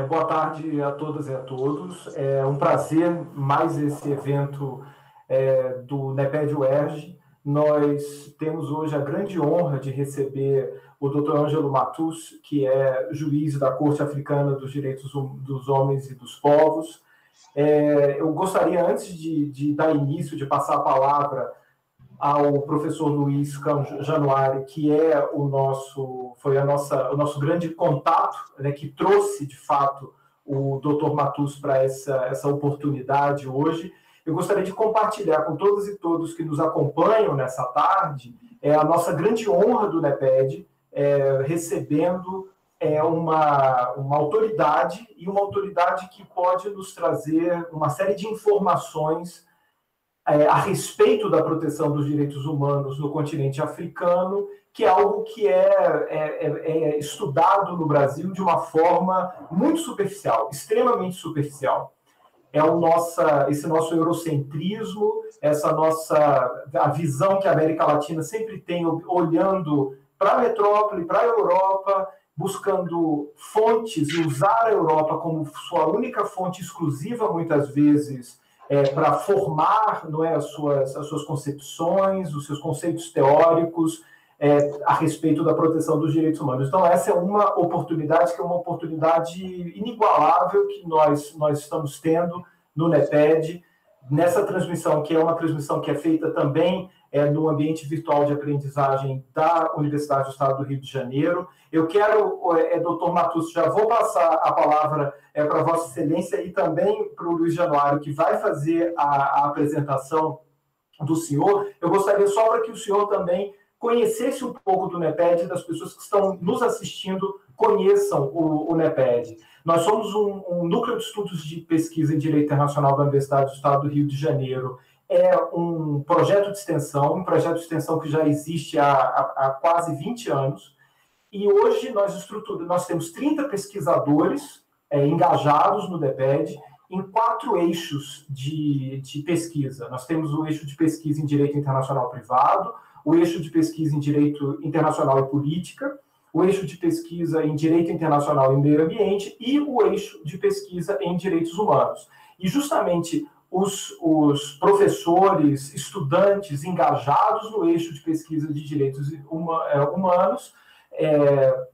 Boa tarde a todas e a todos. É um prazer mais esse evento do NEPED UERJ. Nós temos hoje a grande honra de receber o Dr. Ângelo Matus, que é juiz da Corte Africana dos Direitos dos Homens e dos Povos. Eu gostaria, antes de dar início, de passar a palavra ao professor Luiz Januari, que é o nosso grande contato, né, que trouxe, de fato, o Dr. Matus para essa oportunidade hoje. Eu gostaria de compartilhar com todas e todos que nos acompanham nessa tarde a nossa grande honra do NEPED, recebendo uma autoridade, e uma autoridade que pode nos trazer uma série de informações a respeito da proteção dos direitos humanos no continente africano, que é algo que é estudado no Brasil de uma forma muito superficial, extremamente superficial. Esse nosso eurocentrismo, a visão que a América Latina sempre tem, olhando para a metrópole, para a Europa, buscando fontes e usar a Europa como sua única fonte exclusiva, muitas vezes, para formar, não é, as suas concepções, os seus conceitos teóricos a respeito da proteção dos direitos humanos. Então, essa é uma oportunidade que é uma oportunidade inigualável que nós estamos tendo no NEPED, nessa transmissão, que é uma transmissão que é feita também no ambiente virtual de aprendizagem da Universidade do Estado do Rio de Janeiro. Eu quero, doutor Matus, já vou passar a palavra para Vossa Excelência e também para o Luiz Januário, que vai fazer a apresentação do senhor. Eu gostaria só para que o senhor também conhecesse um pouco do NEPED, das pessoas que estão nos assistindo conheçam o NEPED. Nós somos um núcleo de estudos de pesquisa em Direito Internacional da Universidade do Estado do Rio de Janeiro. É um projeto de extensão que já existe há quase 20 anos, e hoje nós temos 30 pesquisadores engajados no NEPED em 4 eixos de pesquisa. Nós temos o eixo de pesquisa em Direito Internacional Privado, o eixo de pesquisa em Direito Internacional e Política, o eixo de pesquisa em Direito Internacional e Meio Ambiente e o eixo de pesquisa em Direitos Humanos. E justamente os professores, estudantes engajados no eixo de pesquisa de direitos humanos,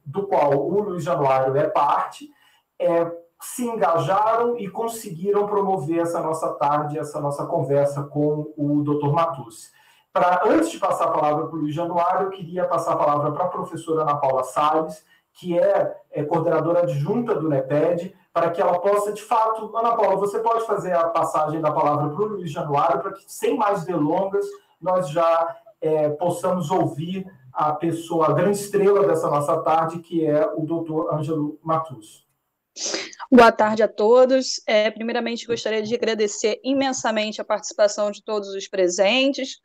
do qual o Luiz Januário é parte, se engajaram e conseguiram promover essa nossa tarde, essa nossa conversa com o Dr. Matus. Antes de passar a palavra para o Luiz Januário, eu queria passar a palavra para a professora Ana Paula Salles, que é coordenadora adjunta do NEPED, para que ela possa, de fato... Ana Paula, você pode fazer a passagem da palavra para o Luiz Januário, para que, sem mais delongas, nós já possamos ouvir a grande estrela dessa nossa tarde, que é o Dr. Ângelo Matus. Boa tarde a todos. Primeiramente, gostaria de agradecer imensamente a participação de todos os presentes.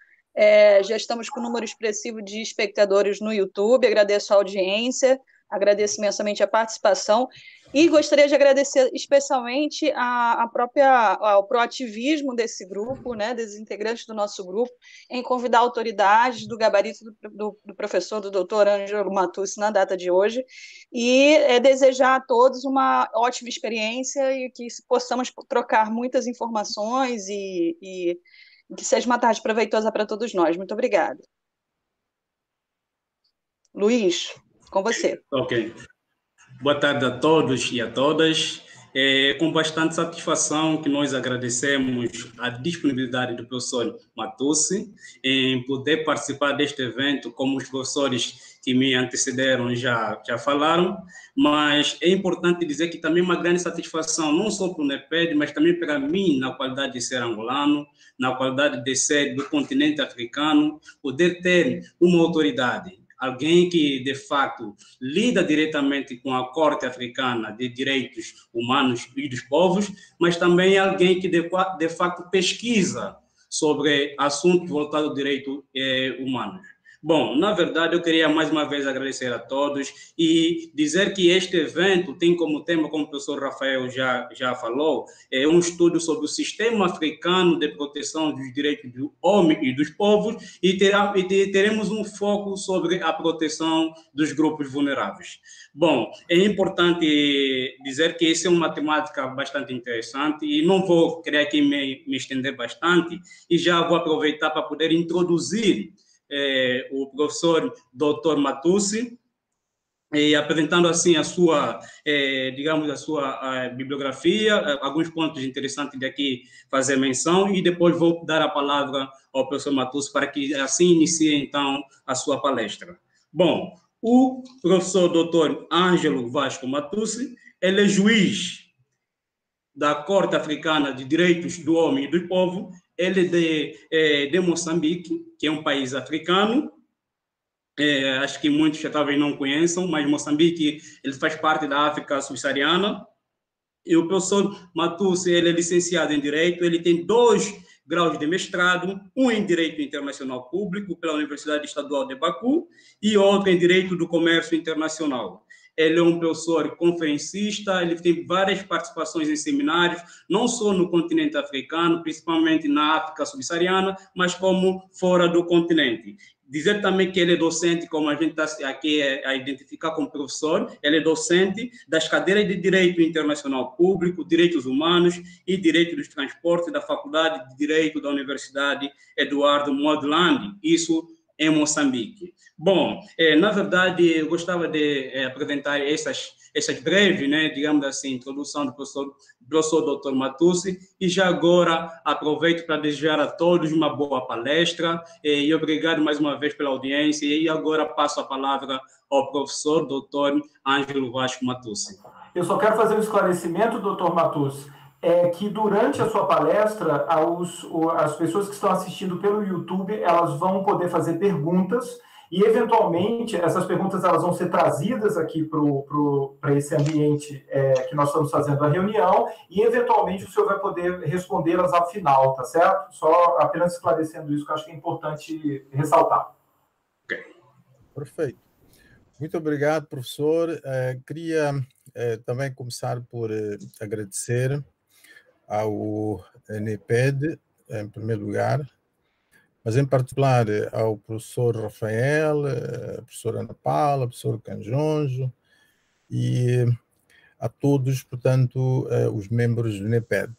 Já estamos com um número expressivo de espectadores no YouTube, agradeço a audiência, agradeço imensamente a participação e gostaria de agradecer especialmente ao proativismo desse grupo, né, dos integrantes do nosso grupo, em convidar autoridades do gabarito do professor, do doutor Ângelo Matus, na data de hoje, e desejar a todos uma ótima experiência e que possamos trocar muitas informações e que seja uma tarde proveitosa para todos nós. Muito obrigada. Luiz, com você. Ok. Boa tarde a todos e a todas. Com bastante satisfação que nós agradecemos a disponibilidade do professor Matus em poder participar deste evento, como os professores que me antecederam já falaram, mas é importante dizer que também é uma grande satisfação, não só para o NEPED, mas também para mim, na qualidade de ser angolano, na qualidade de ser do continente africano, poder ter uma autoridade, alguém que, de fato, lida diretamente com a Corte Africana de Direitos Humanos e dos Povos, mas também alguém que, de fato, pesquisa sobre assuntos voltados ao direito humanos. Bom, na verdade, eu queria mais uma vez agradecer a todos e dizer que este evento tem como tema, como o professor Rafael já falou, um estudo sobre o sistema africano de proteção dos direitos do homem e dos povos e teremos um foco sobre a proteção dos grupos vulneráveis. Bom, é importante dizer que essa é uma temática bastante interessante e não vou querer aqui me estender bastante e já vou aproveitar para poder introduzir o professor Dr. Matussi, apresentando assim a sua, digamos, a sua bibliografia, alguns pontos interessantes de aqui fazer menção, e depois vou dar a palavra ao professor Matussi para que assim inicie, então, a sua palestra. Bom, o professor Dr. Ângelo Vasco Matussi, ele é juiz da Corte Africana de Direitos do Homem e do Povo. Ele é de Moçambique, que é um país africano. Acho que muitos já talvez não conheçam, mas Moçambique ele faz parte da África subsaariana. E o professor Matussi, ele é licenciado em Direito, ele tem 2 graus de mestrado, um em Direito Internacional Público pela Universidade Estadual de Baku e outro em Direito do Comércio Internacional. Ele é um professor conferencista, ele tem várias participações em seminários, não só no continente africano, principalmente na África subsaariana, mas como fora do continente. Dizer também que ele é docente, como a gente está aqui a identificar como professor, ele é docente das cadeiras de Direito Internacional Público, Direitos Humanos e Direito dos Transportes da Faculdade de Direito da Universidade Eduardo Mondlane, isso em Moçambique. Bom, na verdade, eu gostava de apresentar essas breves, né, digamos assim, introdução do professor Dr. Matussi, e já agora aproveito para desejar a todos uma boa palestra, e obrigado mais uma vez pela audiência, e agora passo a palavra ao professor Dr. Ângelo Vasco Matussi. Eu só quero fazer um esclarecimento, Dr. Matussi, que durante a sua palestra, as pessoas que estão assistindo pelo YouTube, elas vão poder fazer perguntas e, eventualmente, essas perguntas elas vão ser trazidas aqui para esse ambiente que nós estamos fazendo a reunião e, eventualmente, o senhor vai poder respondê-las ao final, tá certo? Só apenas esclarecendo isso, que eu acho que é importante ressaltar. Okay. Perfeito. Muito obrigado, professor. Queria também começar por agradecer ao NEPED, em primeiro lugar, mas em particular ao professor Rafael, a professora Ana Paula, ao professor Canjonjo e a todos, portanto, os membros do NEPED.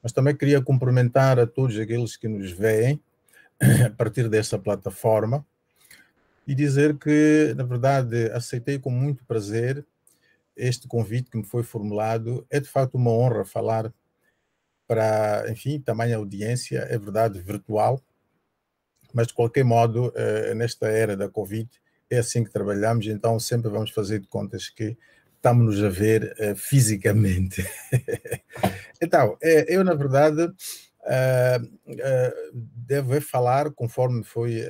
Mas também queria cumprimentar a todos aqueles que nos veem a partir dessa plataforma e dizer que, na verdade, aceitei com muito prazer este convite que me foi formulado. É de facto uma honra falar para, enfim, tamanha audiência, é verdade, virtual, mas de qualquer modo, nesta era da Covid, é assim que trabalhamos, então sempre vamos fazer de contas que estamos-nos a ver fisicamente. Então, eu, na verdade, devo falar, conforme foi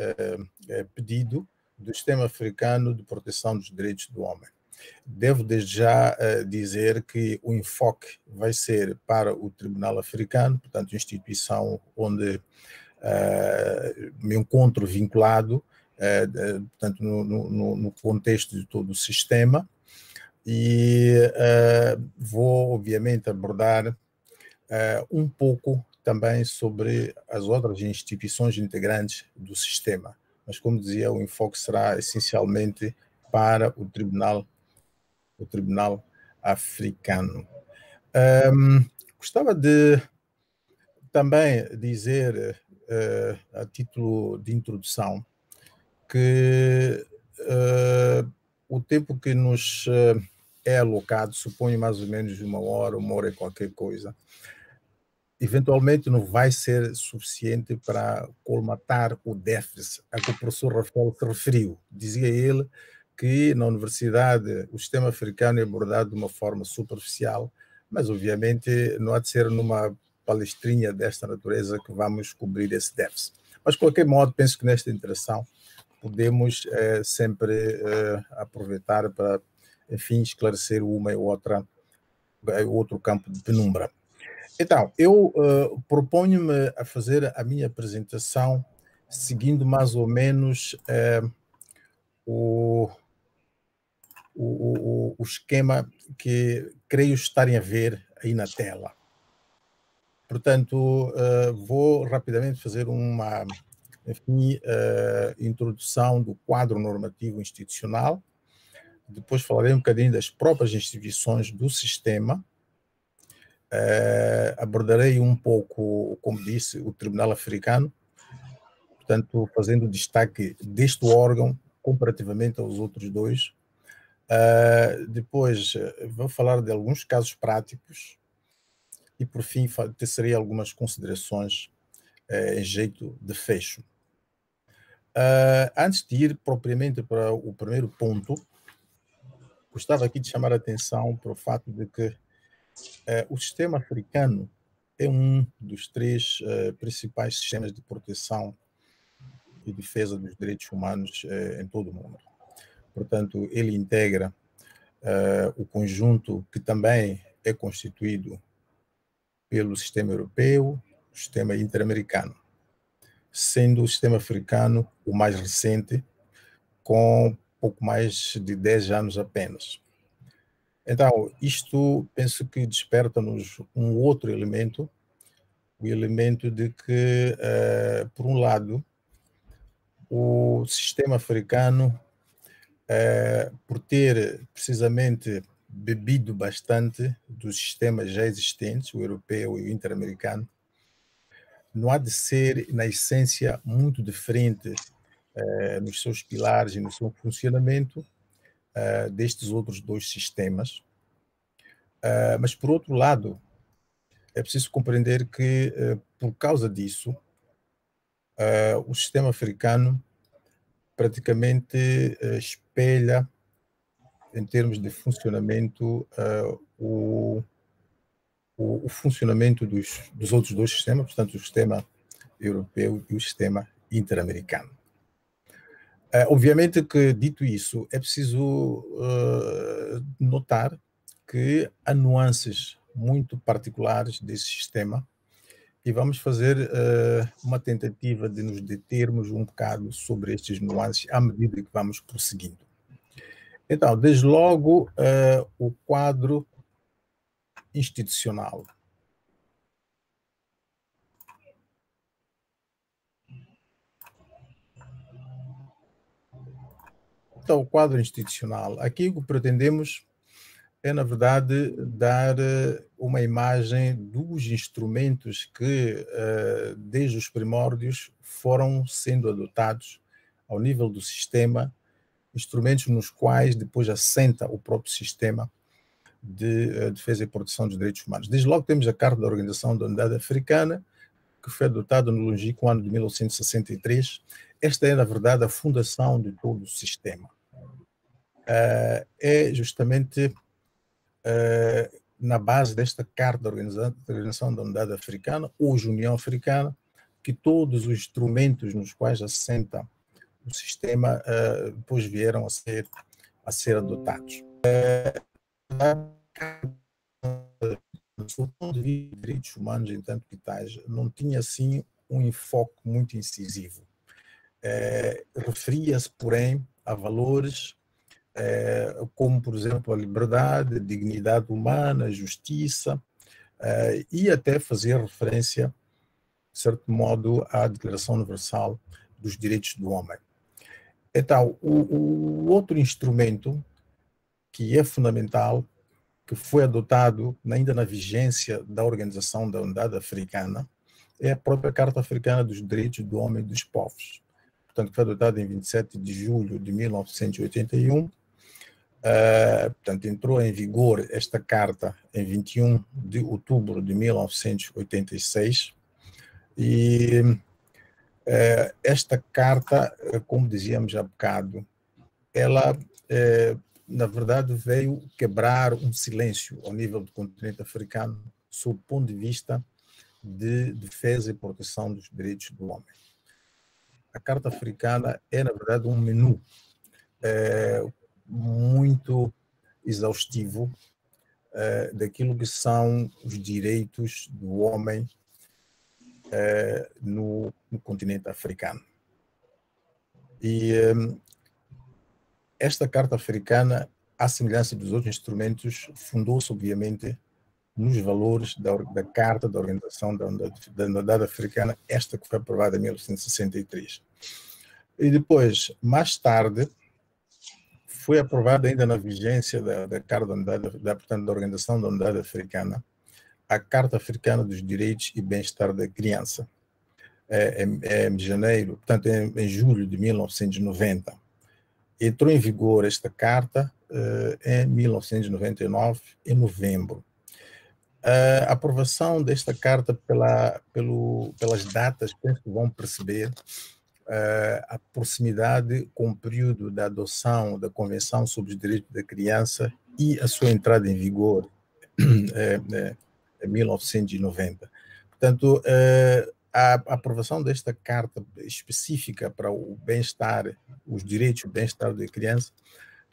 pedido, do Sistema Africano de Proteção dos Direitos do Homem. Devo desde já dizer que o enfoque vai ser para o Tribunal Africano, portanto, instituição onde me encontro vinculado, portanto, no contexto de todo o sistema, e vou, obviamente, abordar um pouco também sobre as outras instituições integrantes do sistema. Mas, como dizia, o enfoque será essencialmente para o Tribunal Africano. Gostava de também dizer, a título de introdução, que o tempo que nos é alocado, suponho mais ou menos uma hora e qualquer coisa, eventualmente não vai ser suficiente para colmatar o déficit a que o professor Rafael se referiu. Dizia ele que na universidade o sistema africano é abordado de uma forma superficial, mas obviamente não há de ser numa palestrinha desta natureza que vamos cobrir esse déficit. Mas de qualquer modo, penso que nesta interação podemos sempre aproveitar para, enfim, esclarecer uma e outro campo de penumbra. Então, eu proponho-me a fazer a minha apresentação seguindo mais ou menos o esquema que creio estarem a ver aí na tela. Portanto, vou rapidamente fazer uma introdução do quadro normativo institucional. Depois falarei um bocadinho das próprias instituições do sistema. Abordarei um pouco, como disse, o Tribunal Africano, portanto, fazendo destaque deste órgão comparativamente aos outros dois. Depois vou falar de alguns casos práticos e, por fim, tecerei algumas considerações em jeito de fecho. Antes de ir propriamente para o primeiro ponto, gostava aqui de chamar a atenção para o fato de que o sistema africano é um dos três principais sistemas de proteção e defesa dos direitos humanos em todo o mundo. Portanto, ele integra o conjunto que também é constituído pelo sistema europeu, o sistema interamericano, sendo o sistema africano o mais recente, com pouco mais de 10 anos apenas. Então, isto penso que desperta-nos um outro elemento, o elemento de que, por um lado, o sistema africano, por ter precisamente bebido bastante dos sistemas já existentes, o europeu e o interamericano, não há de ser, na essência, muito diferente nos seus pilares e no seu funcionamento destes outros dois sistemas. Mas, por outro lado, é preciso compreender que, por causa disso, o sistema africano praticamente espelha, em termos de funcionamento, o funcionamento dos outros dois sistemas, portanto, o sistema europeu e o sistema interamericano. Obviamente que, dito isso, é preciso notar que há nuances muito particulares desse sistema e vamos fazer uma tentativa de nos determos um bocado sobre estes nuances à medida que vamos prosseguindo. Então, desde logo, o quadro institucional. Então, o quadro institucional. Aqui o que pretendemos é, na verdade, dar uma imagem dos instrumentos que, desde os primórdios, foram sendo adotados ao nível do sistema, instrumentos nos quais depois assenta o próprio sistema de defesa e proteção dos direitos humanos. Desde logo temos a Carta da Organização da Unidade Africana, que foi adotada no longínquo ano de 1963. Esta é, na verdade, a fundação de todo o sistema. É justamente na base desta Carta da Organização da Unidade Africana, hoje União Africana, que todos os instrumentos nos quais assenta o sistema depois vieram a ser adotados. Do ponto de vista de direitos humanos, entanto que tais, não tinha assim um enfoque muito incisivo. Referia-se, porém, a valores como, por exemplo, a liberdade, a dignidade humana, a justiça, e até fazer referência, de certo modo, à Declaração Universal dos Direitos do Homem. Então, o outro instrumento que é fundamental, que foi adotado ainda na vigência da Organização da Unidade Africana, é a própria Carta Africana dos Direitos do Homem e dos Povos. Portanto, que foi adotada em 27 de julho de 1981. Portanto, entrou em vigor esta carta em 21 de outubro de 1986 e esta carta, como dizíamos há bocado, ela, na verdade, veio quebrar um silêncio ao nível do continente africano sob o ponto de vista de defesa e proteção dos direitos do homem. A Carta Africana é, na verdade, um menu muito exaustivo daquilo que são os direitos do homem no continente africano. E esta Carta Africana, à semelhança dos outros instrumentos, fundou-se, obviamente, nos valores da Carta da Organização da Unidade Africana, esta que foi aprovada em 1963. E depois, mais tarde, foi aprovada ainda na vigência da Carta da Unidade, portanto, da Organização da Unidade Africana, a Carta Africana dos Direitos e Bem-Estar da Criança, em janeiro, portanto, em julho de 1990. Entrou em vigor esta carta em 1999, em novembro. A aprovação desta carta pelas datas, penso que vão perceber a proximidade com o período da adoção da Convenção sobre os Direitos da Criança e a sua entrada em vigor em 1990. Portanto, a aprovação desta carta específica para o bem-estar, os direitos e o bem-estar da criança,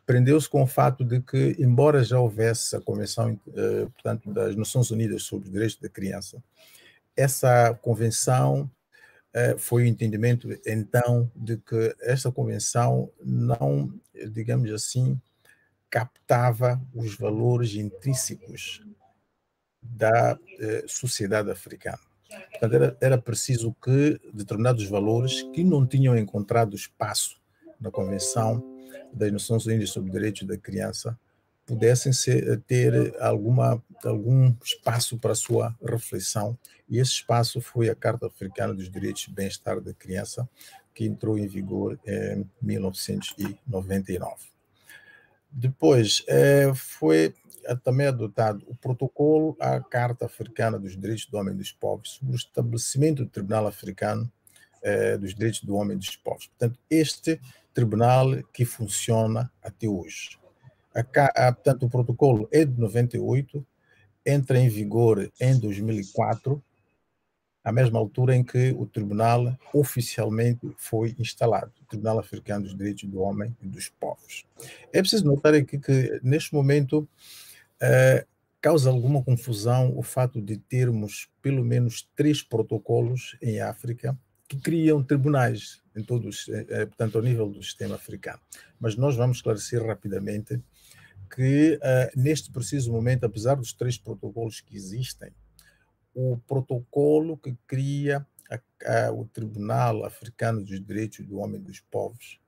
prendeu-se com o fato de que, embora já houvesse a Convenção, portanto, das Nações Unidas sobre os Direitos da Criança, essa convenção foi o entendimento, então, de que esta convenção não, digamos assim, captava os valores intrínsecos da sociedade africana. Portanto, era preciso que determinados valores que não tinham encontrado espaço na Convenção das Nações Unidas sobre os Direitos da Criança pudessem ter algum espaço para a sua reflexão, e esse espaço foi a Carta Africana dos Direitos e Bem-Estar da Criança, que entrou em vigor em 1999. Depois, foi também adotado o protocolo à Carta Africana dos Direitos do Homem e dos Povos sobre o estabelecimento do Tribunal Africano dos Direitos do Homem e dos Povos. Portanto, este tribunal que funciona até hoje. Portanto, o protocolo é de 98, entra em vigor em 2004, à mesma altura em que o tribunal oficialmente foi instalado, o Tribunal Africano dos Direitos do Homem e dos Povos. É preciso notar aqui que, neste momento, causa alguma confusão o fato de termos pelo menos 3 protocolos em África que criam tribunais, em todos, portanto, ao nível do sistema africano. Mas nós vamos esclarecer rapidamente que, neste preciso momento, apesar dos 3 protocolos que existem, o protocolo que cria o Tribunal Africano dos Direitos do Homem e dos Povos,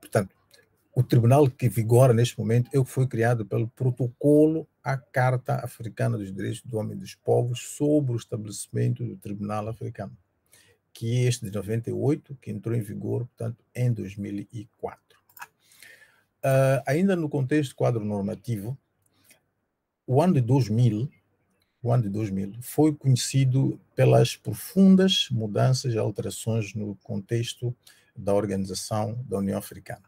portanto, o tribunal que vigora neste momento é o que foi criado pelo protocolo à Carta Africana dos Direitos do Homem e dos Povos sobre o estabelecimento do Tribunal Africano, que é este de 98, que entrou em vigor, portanto, em 2004. Ainda no contexto quadro normativo, o ano de 2000 foi conhecido pelas profundas mudanças e alterações no contexto da Organização da União Africana.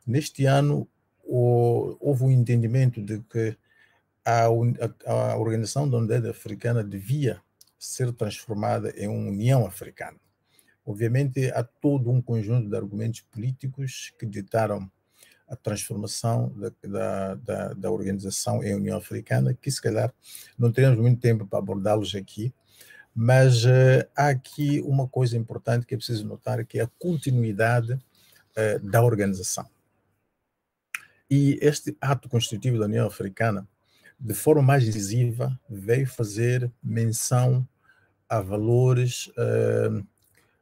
Neste ano, houve um entendimento de que a Organização da Unidade Africana devia ser transformada em uma União Africana. Obviamente, há todo um conjunto de argumentos políticos que ditaram a transformação da organização em União Africana, que se calhar não teremos muito tempo para abordá-los aqui, mas há aqui uma coisa importante que é preciso notar, que é a continuidade da organização. E este ato constitutivo da União Africana, de forma mais decisiva, veio fazer menção a valores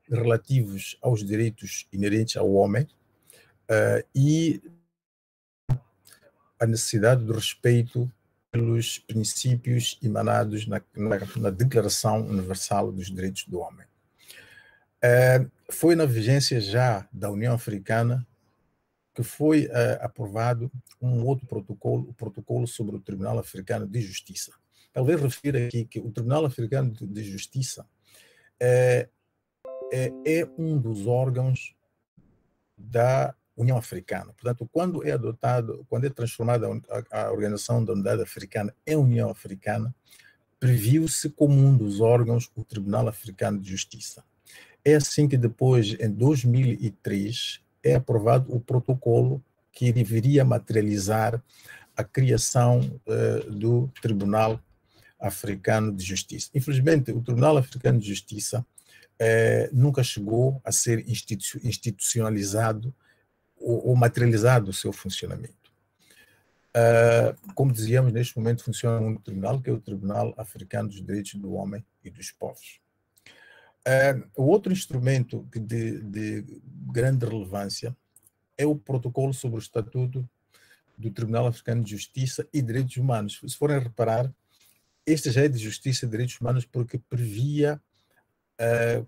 relativos aos direitos inerentes ao homem e a necessidade do respeito pelos princípios emanados na Declaração Universal dos Direitos do Homem. Foi na vigência já da União Africana que foi aprovado um outro protocolo, o protocolo sobre o Tribunal Africano de Justiça. Talvez refira aqui que o Tribunal Africano de Justiça é um dos órgãos da União Africana. Portanto, quando é transformada a Organização da Unidade Africana em União Africana, previu-se como um dos órgãos o Tribunal Africano de Justiça. É assim que depois, em 2003, é aprovado o protocolo que deveria materializar a criação do Tribunal Africano de Justiça. Infelizmente, o Tribunal Africano de Justiça nunca chegou a ser institucionalizado ou materializado o seu funcionamento. Como dizíamos, neste momento funciona um tribunal, que é o Tribunal Africano dos Direitos do Homem e dos Povos. O outro instrumento de grande relevância é o protocolo sobre o Estatuto do Tribunal Africano de Justiça e Direitos Humanos. Se forem reparar, este já é de Justiça e Direitos Humanos porque previa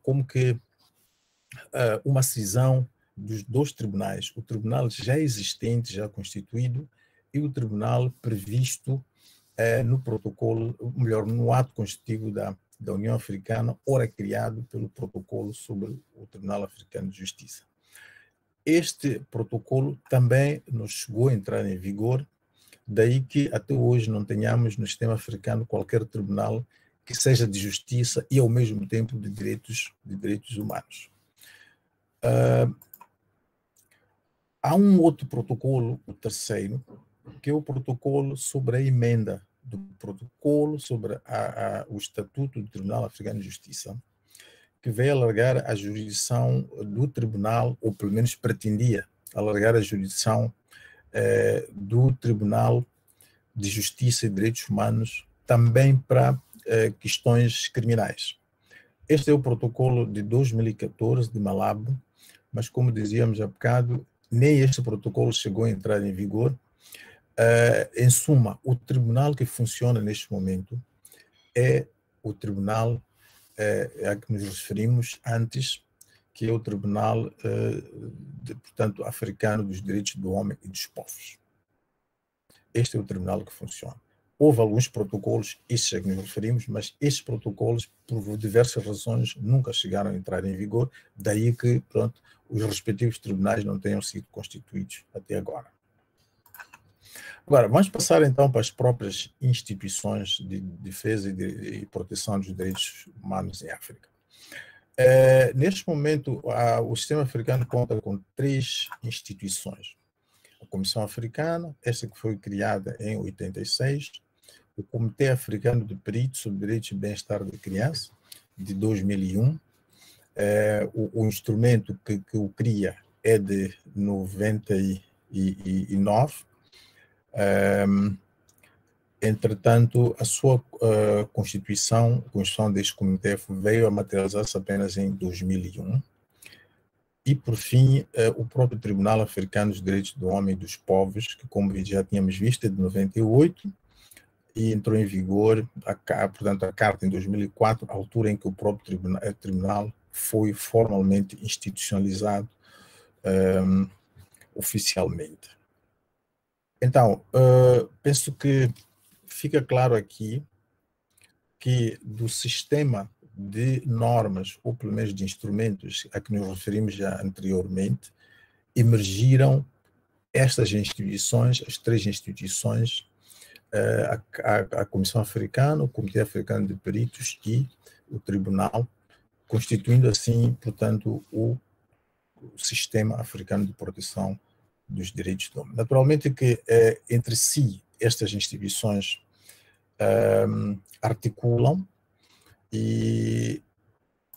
como que uma cisão dos dois tribunais, o tribunal já existente, já constituído, e o tribunal previsto no protocolo, melhor, no ato constitutivo da União Africana, ora criado pelo protocolo sobre o Tribunal Africano de Justiça. Este protocolo também nos chegou a entrar em vigor, daí que até hoje não tenhamos no sistema africano qualquer tribunal que seja de justiça e ao mesmo tempo de direitos humanos. Há um outro protocolo, o terceiro, que é o protocolo sobre a emenda do protocolo sobre o Estatuto do Tribunal Africano de Justiça, que veio alargar a jurisdição do tribunal, ou pelo menos pretendia alargar a jurisdição do Tribunal de Justiça e Direitos Humanos também para questões criminais. Este é o protocolo de 2014 de Malabo, mas como dizíamos há bocado, nem este protocolo chegou a entrar em vigor. Em suma, o tribunal que funciona neste momento é o tribunal a que nos referimos antes, que é o Tribunal, portanto, Africano dos Direitos do Homem e dos Povos. Este é o tribunal que funciona. Houve alguns protocolos, estes a que nos referimos, mas estes protocolos, por diversas razões, nunca chegaram a entrar em vigor, daí que, pronto, os respectivos tribunais não tenham sido constituídos até agora. Agora, vamos passar então para as próprias instituições de defesa e proteção dos direitos humanos em África. Neste momento, o sistema africano conta com 3 instituições. A Comissão Africana, esta que foi criada em 86, o Comitê Africano de Peritos sobre Direitos e Bem-Estar da Criança, de 2001, o instrumento que o cria é de 99, entretanto, a sua a constituição deste comitê veio a materializar-se apenas em 2001. E, por fim, o próprio Tribunal Africano dos Direitos do Homem e dos Povos, que, como já tínhamos visto, é de 98, e entrou em vigor, portanto, a Carta em 2004, a altura em que o próprio tribunal foi formalmente institucionalizado oficialmente. Então, penso que fica claro aqui que do sistema de normas, ou pelo menos de instrumentos a que nos referimos já anteriormente, emergiram estas instituições, as 3 instituições, a Comissão Africana, o Comitê Africano de Peritos e o Tribunal, constituindo assim, portanto, o Sistema Africano de Proteção dos Direitos do Homem. Naturalmente que entre si estas instituições articulam, e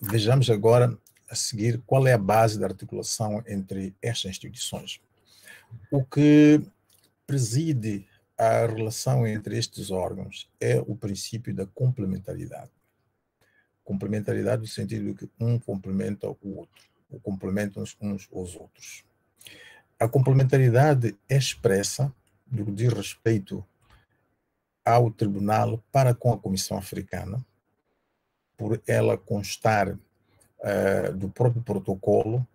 vejamos agora a seguir qual é a base da articulação entre estas instituições. O que preside a relação entre estes órgãos é o princípio da complementaridade. Complementaridade no sentido de que um complementa o outro, ou complementam uns aos outros. A complementaridade é expressa no que diz respeito ao Tribunal para com a Comissão Africana, por ela constar do próprio protocolo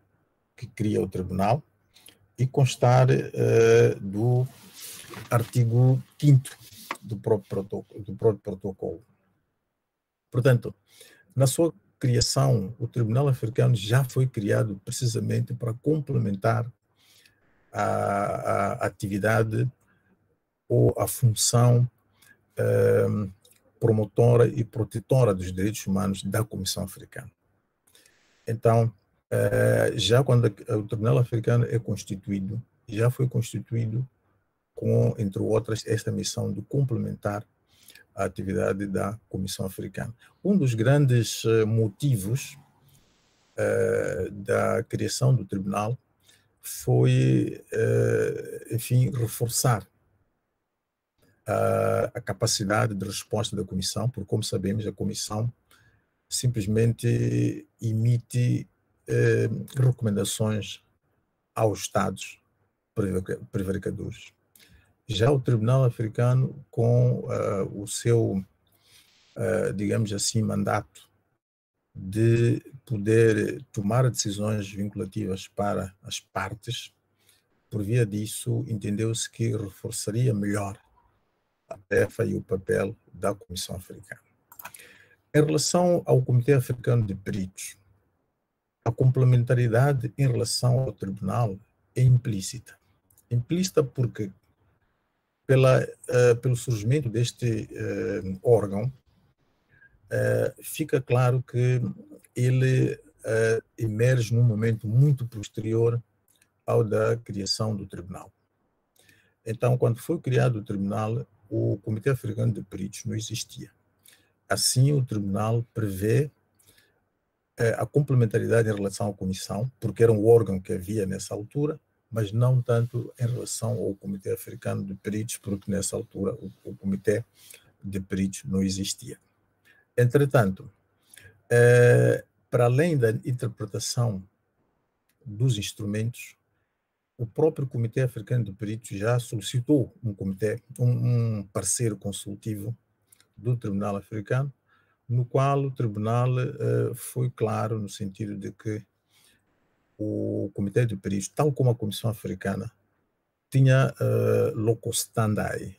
que cria o Tribunal e constar do artigo 5º do próprio protocolo. Portanto, na sua criação, o Tribunal Africano já foi criado precisamente para complementar a atividade ou a função promotora e protetora dos direitos humanos da Comissão Africana. Então, já quando o Tribunal Africano é constituído, já foi constituído com, entre outras, esta missão de complementar a atividade da Comissão Africana. Um dos grandes motivos da criação do tribunal foi, enfim, reforçar a capacidade de resposta da comissão, porque, como sabemos, a comissão simplesmente emite recomendações aos Estados prevaricadores. Já o Tribunal Africano, com o seu, digamos assim, mandato de poder tomar decisões vinculativas para as partes, por via disso, entendeu-se que reforçaria melhor a tarefa e o papel da Comissão Africana. Em relação ao Comitê Africano de Peritos, a complementaridade em relação ao tribunal é implícita. Implícita porque, pelo surgimento deste órgão, fica claro que ele emerge num momento muito posterior ao da criação do tribunal. Então, quando foi criado o tribunal, o Comitê Africano de Peritos não existia. Assim, o tribunal prevê a complementaridade em relação à comissão, porque era um órgão que havia nessa altura, mas não tanto em relação ao Comitê Africano de Peritos, porque nessa altura o Comitê de Peritos não existia. Entretanto, para além da interpretação dos instrumentos, o próprio Comitê Africano de Peritos já solicitou um parceiro consultivo do Tribunal Africano, no qual o Tribunal foi claro no sentido de que o Comitê de Peritos, tal como a Comissão Africana, tinha locus standi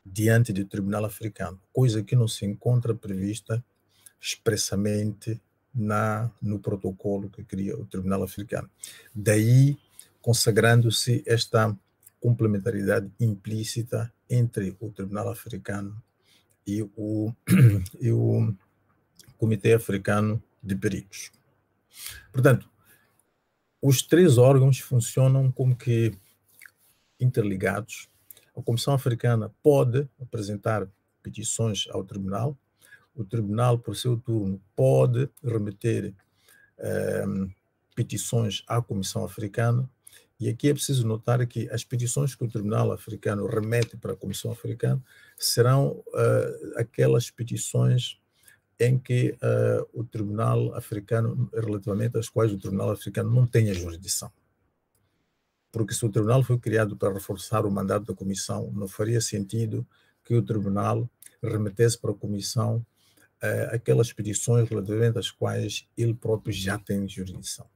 diante do Tribunal Africano, coisa que não se encontra prevista expressamente no protocolo que cria o Tribunal Africano. Daí, consagrando-se esta complementaridade implícita entre o Tribunal Africano e o Comitê Africano de Peritos. Portanto, os três órgãos funcionam como que interligados. A Comissão Africana pode apresentar petições ao Tribunal, o Tribunal, por seu turno, pode remeter petições à Comissão Africana, e aqui é preciso notar que as petições que o Tribunal Africano remete para a Comissão Africana serão aquelas petições em que o Tribunal Africano, relativamente às quais o Tribunal Africano não tem a jurisdição. Porque se o Tribunal foi criado para reforçar o mandato da Comissão, não faria sentido que o Tribunal remetesse para a Comissão aquelas petições relativamente às quais ele próprio já tem jurisdição.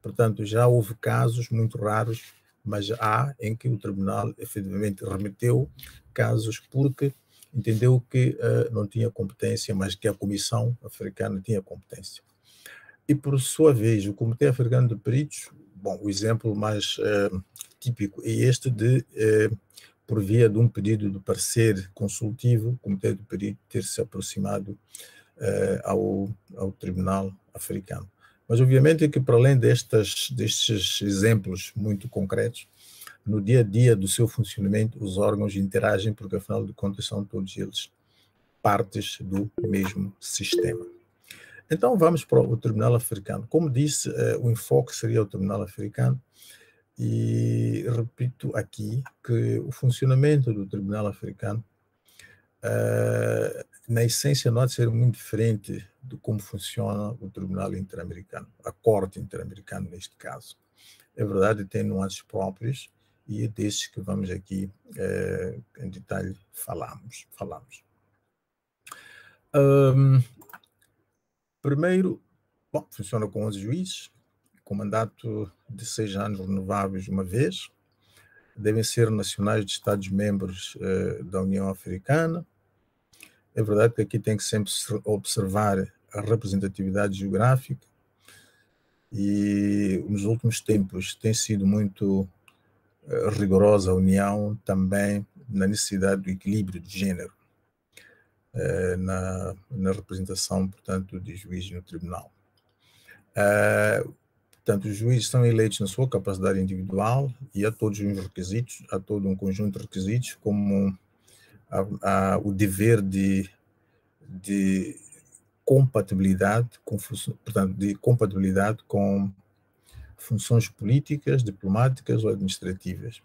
Portanto, já houve casos muito raros, mas há em que o Tribunal efetivamente remeteu casos porque entendeu que não tinha competência, mas que a Comissão Africana tinha competência. E, por sua vez, o Comitê Africano de Peritos, bom, o exemplo mais típico é este de, por via de um pedido de parecer consultivo, o Comitê de Peritos ter se aproximado ao Tribunal Africano. Mas, obviamente, que para além destes exemplos muito concretos, no dia a dia do seu funcionamento, os órgãos interagem, porque, afinal de contas, são todos eles partes do mesmo sistema. Então, vamos para o Tribunal Africano. Como disse, o enfoque seria o Tribunal Africano, e repito aqui que o funcionamento do Tribunal Africano, na essência, não há de ser muito diferente de como funciona o Tribunal Interamericano, a Corte Interamericana, neste caso. É verdade, tem nuances próprias, e é desses que vamos aqui, em detalhe, falamos. Primeiro, bom, funciona com 11 juízes, com mandato de 6 anos renováveis uma vez, devem ser nacionais de Estados-membros da União Africana. É verdade que aqui tem que sempre observar a representatividade geográfica, e nos últimos tempos tem sido muito rigorosa a União também na necessidade do equilíbrio de género na representação, portanto, de juízes no tribunal. Portanto, os juízes são eleitos na sua capacidade individual, e há todos os requisitos, há todo um conjunto de requisitos, como o dever de compatibilidade com, portanto, de compatibilidade com funções políticas, diplomáticas ou administrativas.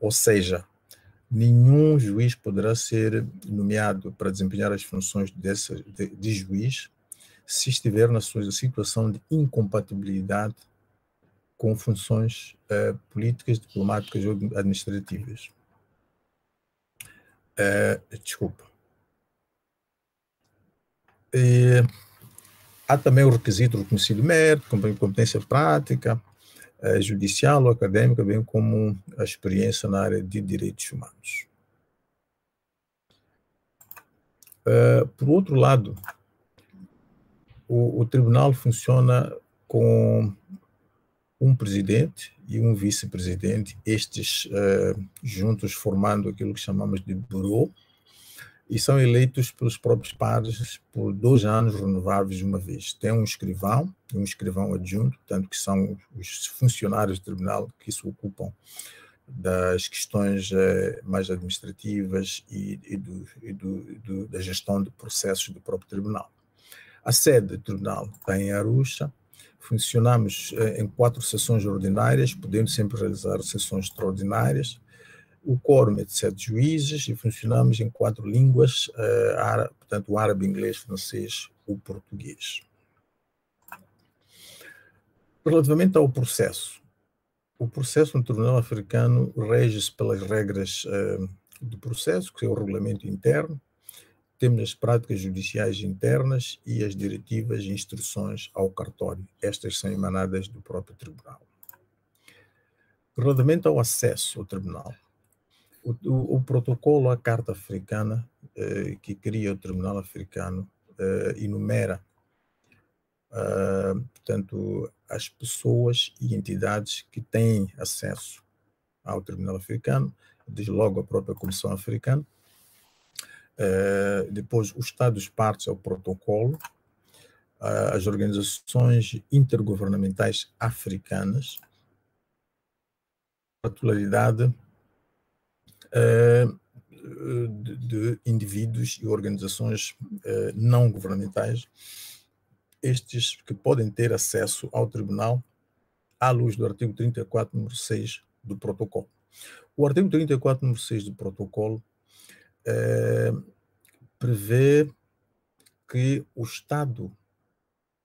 Ou seja, nenhum juiz poderá ser nomeado para desempenhar as funções de juiz se estiver na sua situação de incompatibilidade com funções políticas, diplomáticas ou administrativas. Desculpa. Há também o requisito do reconhecido mérito, competência prática, judicial ou acadêmica, bem como a experiência na área de direitos humanos. Por outro lado, o tribunal funciona com um presidente e um vice-presidente, estes juntos formando aquilo que chamamos de bureau, e são eleitos pelos próprios pares por 2 anos renováveis uma vez. Tem um escrivão e um escrivão adjunto, portanto que são os funcionários do tribunal que se ocupam das questões mais administrativas e da gestão de processos do próprio tribunal. A sede do tribunal está em Arusha. Funcionamos em 4 sessões ordinárias, podendo sempre realizar sessões extraordinárias. O quórum é de 7 juízes e funcionamos em 4 línguas, portanto, o árabe, inglês, francês, o português. Relativamente ao processo, o processo no Tribunal Africano rege-se pelas regras do processo, que é o regulamento interno, temos as práticas judiciais internas e as diretivas e instruções ao cartório. Estas são emanadas do próprio tribunal. Relativamente ao acesso ao tribunal, o protocolo à Carta Africana, que cria o Tribunal Africano, enumera, portanto, as pessoas e entidades que têm acesso ao Tribunal Africano, desde logo a própria Comissão Africana, depois os Estados-partes ao protocolo, as organizações intergovernamentais africanas, a titularidade de indivíduos e organizações não governamentais, estes que podem ter acesso ao tribunal à luz do artigo 34, número 6 do protocolo. O artigo 34, número 6 do protocolo prevê que o Estado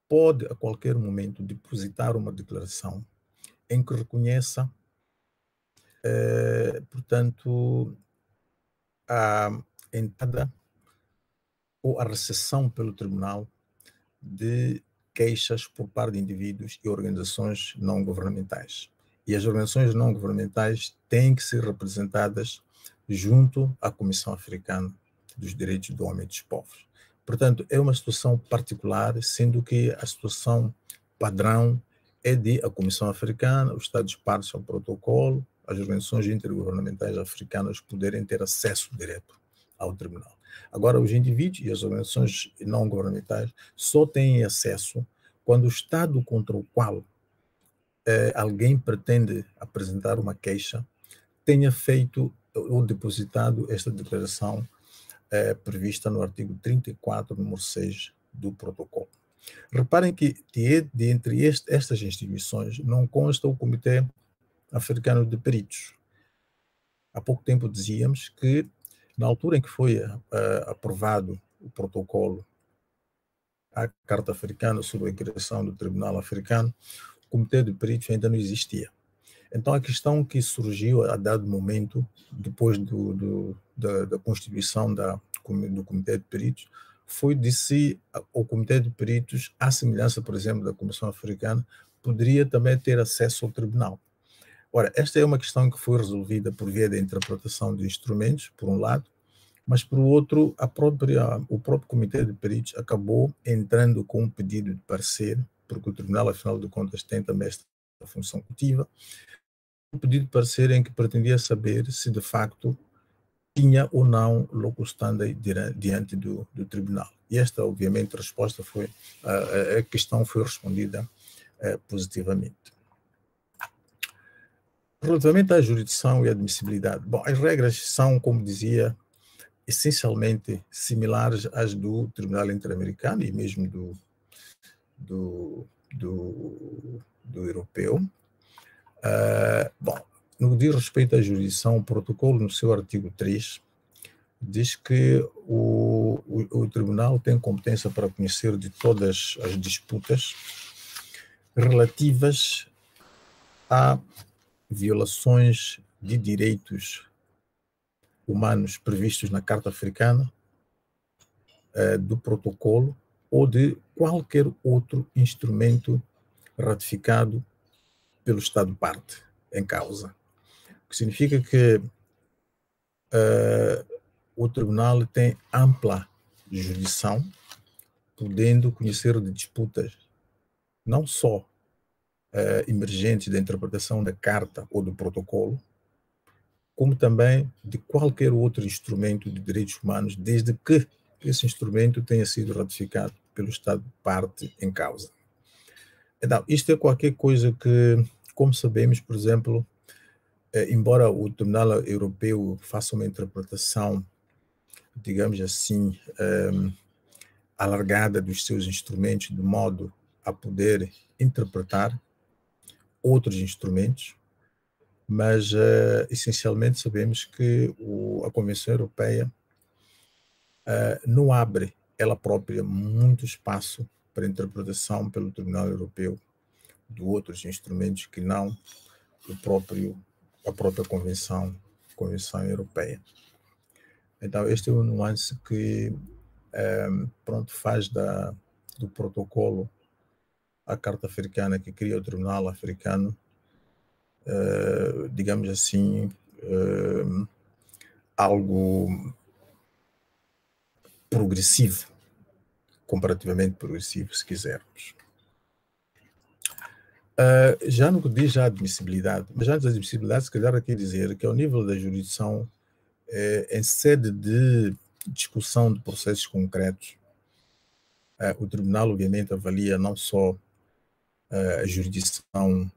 pode, a qualquer momento, depositar uma declaração em que reconheça, portanto, a entrada ou a recepção pelo tribunal de queixas por parte de indivíduos e organizações não governamentais. E as organizações não governamentais têm que ser representadas junto à Comissão Africana dos Direitos do Homem e dos Povos. Portanto, é uma situação particular, sendo que a situação padrão é de a Comissão Africana, os Estados-partes ao protocolo, as organizações intergovernamentais africanas poderem ter acesso direto ao tribunal. Agora, os indivíduos e as organizações não governamentais só têm acesso quando o Estado contra o qual alguém pretende apresentar uma queixa tenha feito ou depositado esta declaração prevista no artigo 34, número 6 do protocolo. Reparem que entre estas instituições não consta o Comitê Africano de Peritos. Há pouco tempo dizíamos que, na altura em que foi aprovado o protocolo à Carta Africana sobre a criação do Tribunal Africano, o Comitê de Peritos ainda não existia. Então, a questão que surgiu a dado momento, depois da constituição do Comitê de Peritos, foi de se o Comitê de Peritos, à semelhança, por exemplo, da Comissão Africana, poderia também ter acesso ao tribunal. Ora, esta é uma questão que foi resolvida por via da interpretação de instrumentos, por um lado, mas, por outro, o próprio Comitê de Peritos acabou entrando com um pedido de parecer, porque o tribunal, afinal de contas, tem também esta função ativa, um pedido de parecer em que pretendia saber se, de facto, tinha ou não locus standi diante do tribunal. E esta, obviamente, a questão foi respondida positivamente. Relativamente à jurisdição e admissibilidade, bom, as regras são, como dizia, essencialmente similares às do Tribunal Interamericano e mesmo do europeu. Bom, no que diz respeito à jurisdição, o protocolo, no seu artigo 3, diz que o tribunal tem competência para conhecer de todas as disputas relativas a violações de direitos humanos previstos na Carta Africana, do protocolo ou de qualquer outro instrumento ratificado pelo Estado-parte em causa. O que significa que o tribunal tem ampla jurisdição, podendo conhecer de disputas não só emergentes da interpretação da Carta ou do protocolo, como também de qualquer outro instrumento de direitos humanos, desde que esse instrumento tenha sido ratificado pelo Estado-parte em causa. Então, isto é qualquer coisa que, como sabemos, por exemplo, embora o Tribunal Europeu faça uma interpretação, digamos assim, alargada dos seus instrumentos, de modo a poder interpretar outros instrumentos, mas essencialmente sabemos que a Convenção Europeia não abre ela própria muito espaço para interpretação pelo Tribunal Europeu de outros instrumentos que não a própria Convenção Europeia. Então, este é um nuance que faz do protocolo a Carta Africana, que cria o Tribunal Africano, digamos assim, algo progressivo, comparativamente progressivo, se quisermos. Já no que diz a admissibilidade, mas antes da admissibilidade, se calhar aqui dizer que ao nível da jurisdição, em sede de discussão de processos concretos, o tribunal obviamente avalia não só a jurisdição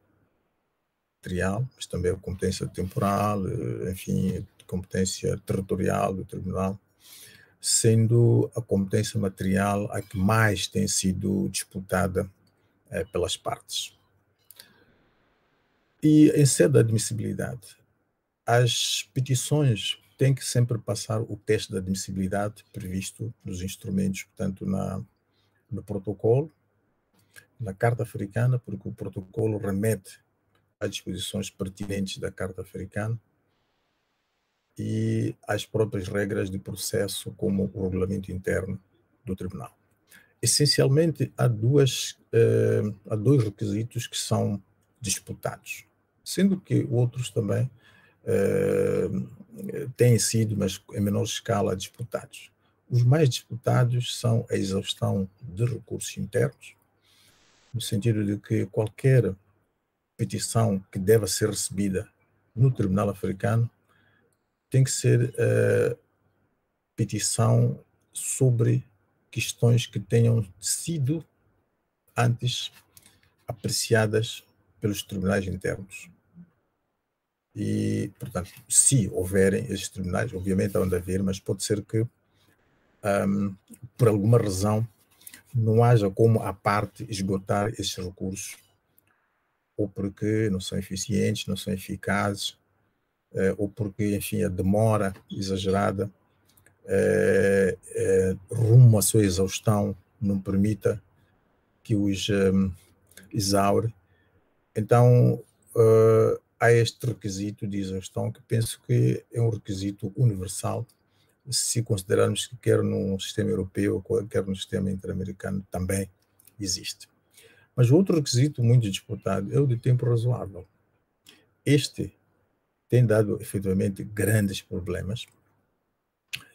material, mas também a competência temporal, enfim, a competência territorial do tribunal, sendo a competência material a que mais tem sido disputada pelas partes. E em sede da admissibilidade, as petições têm que sempre passar o teste de admissibilidade previsto nos instrumentos, portanto, no protocolo, na Carta Africana, porque o protocolo remete às disposições pertinentes da Carta Africana e às próprias regras de processo, como o regulamento interno do tribunal. Essencialmente, há dois requisitos que são disputados, sendo que outros também têm sido, mas em menor escala, disputados. Os mais disputados são a exaustão de recursos internos, no sentido de que qualquer petição que deva ser recebida no Tribunal Africano tem que ser petição sobre questões que tenham sido antes apreciadas pelos tribunais internos. E, portanto, se houverem esses tribunais, obviamente há onde haver, mas pode ser que, por alguma razão, não haja como a parte esgotar esses recursos, ou porque não são eficientes, não são eficazes, ou porque, enfim, a demora exagerada rumo à sua exaustão não permita que os exaure. Então, há este requisito de exaustão que penso que é um requisito universal, se considerarmos que quer no sistema europeu, quer no sistema interamericano também existe. Mas outro requisito muito disputado é o de tempo razoável. Este tem dado efetivamente grandes problemas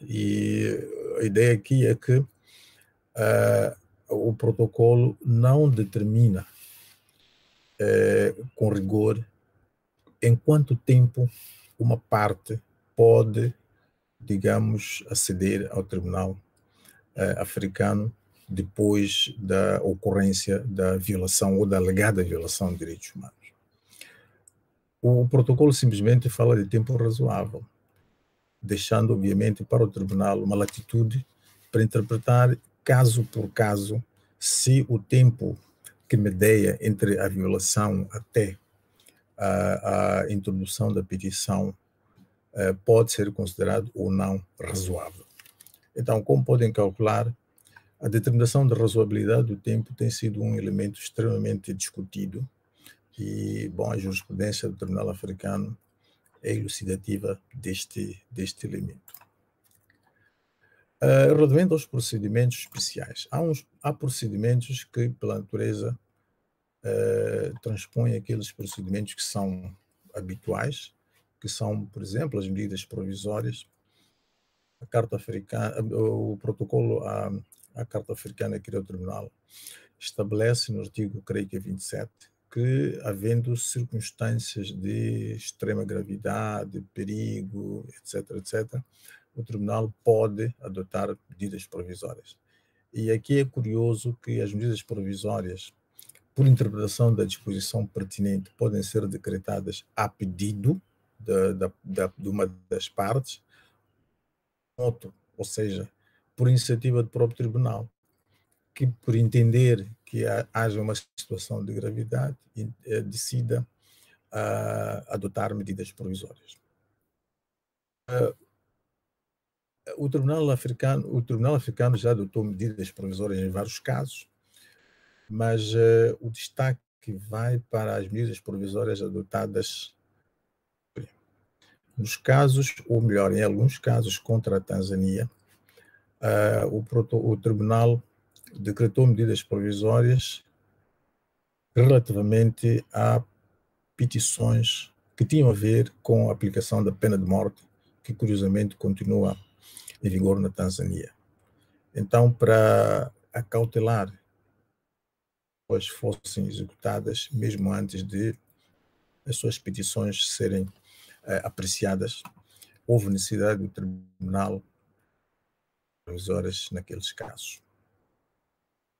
e a ideia aqui é que o protocolo não determina com rigor em quanto tempo uma parte pode, digamos, aceder ao Tribunal Africano depois da ocorrência da violação ou da alegada violação de direitos humanos. O protocolo simplesmente fala de tempo razoável. deixando, obviamente, para o tribunal uma latitude para interpretar caso por caso se o tempo que medeia entre a violação até a introdução da petição pode ser considerado ou não razoável. Então, como podem calcular, a determinação da razoabilidade do tempo tem sido um elemento extremamente discutido e, bom, a jurisprudência do Tribunal Africano é elucidativa deste elemento. Relativamente aos procedimentos especiais, há procedimentos que, pela natureza, transpõem aqueles procedimentos que são habituais, que são, por exemplo, as medidas provisórias, a Carta Africana, o protocolo à Carta Africana que criou o Tribunal estabelece no artigo, creio que é 27, que, havendo circunstâncias de extrema gravidade, perigo, etc., o Tribunal pode adotar medidas provisórias. E aqui é curioso que as medidas provisórias, por interpretação da disposição pertinente, podem ser decretadas a pedido de uma das partes, ou seja, por iniciativa do próprio tribunal, que, por entender que haja uma situação de gravidade, decida adotar medidas provisórias. O Tribunal Africano já adotou medidas provisórias em vários casos, mas o destaque vai para as medidas provisórias adotadas nos casos, ou melhor, em alguns casos contra a Tanzânia. O Tribunal decretou medidas provisórias relativamente a petições que tinham a ver com a aplicação da pena de morte, que curiosamente continua em vigor na Tanzânia. Então, para acautelar que elas fossem executadas, mesmo antes de as suas petições serem apreciadas, houve necessidade do tribunal provisórias naqueles casos.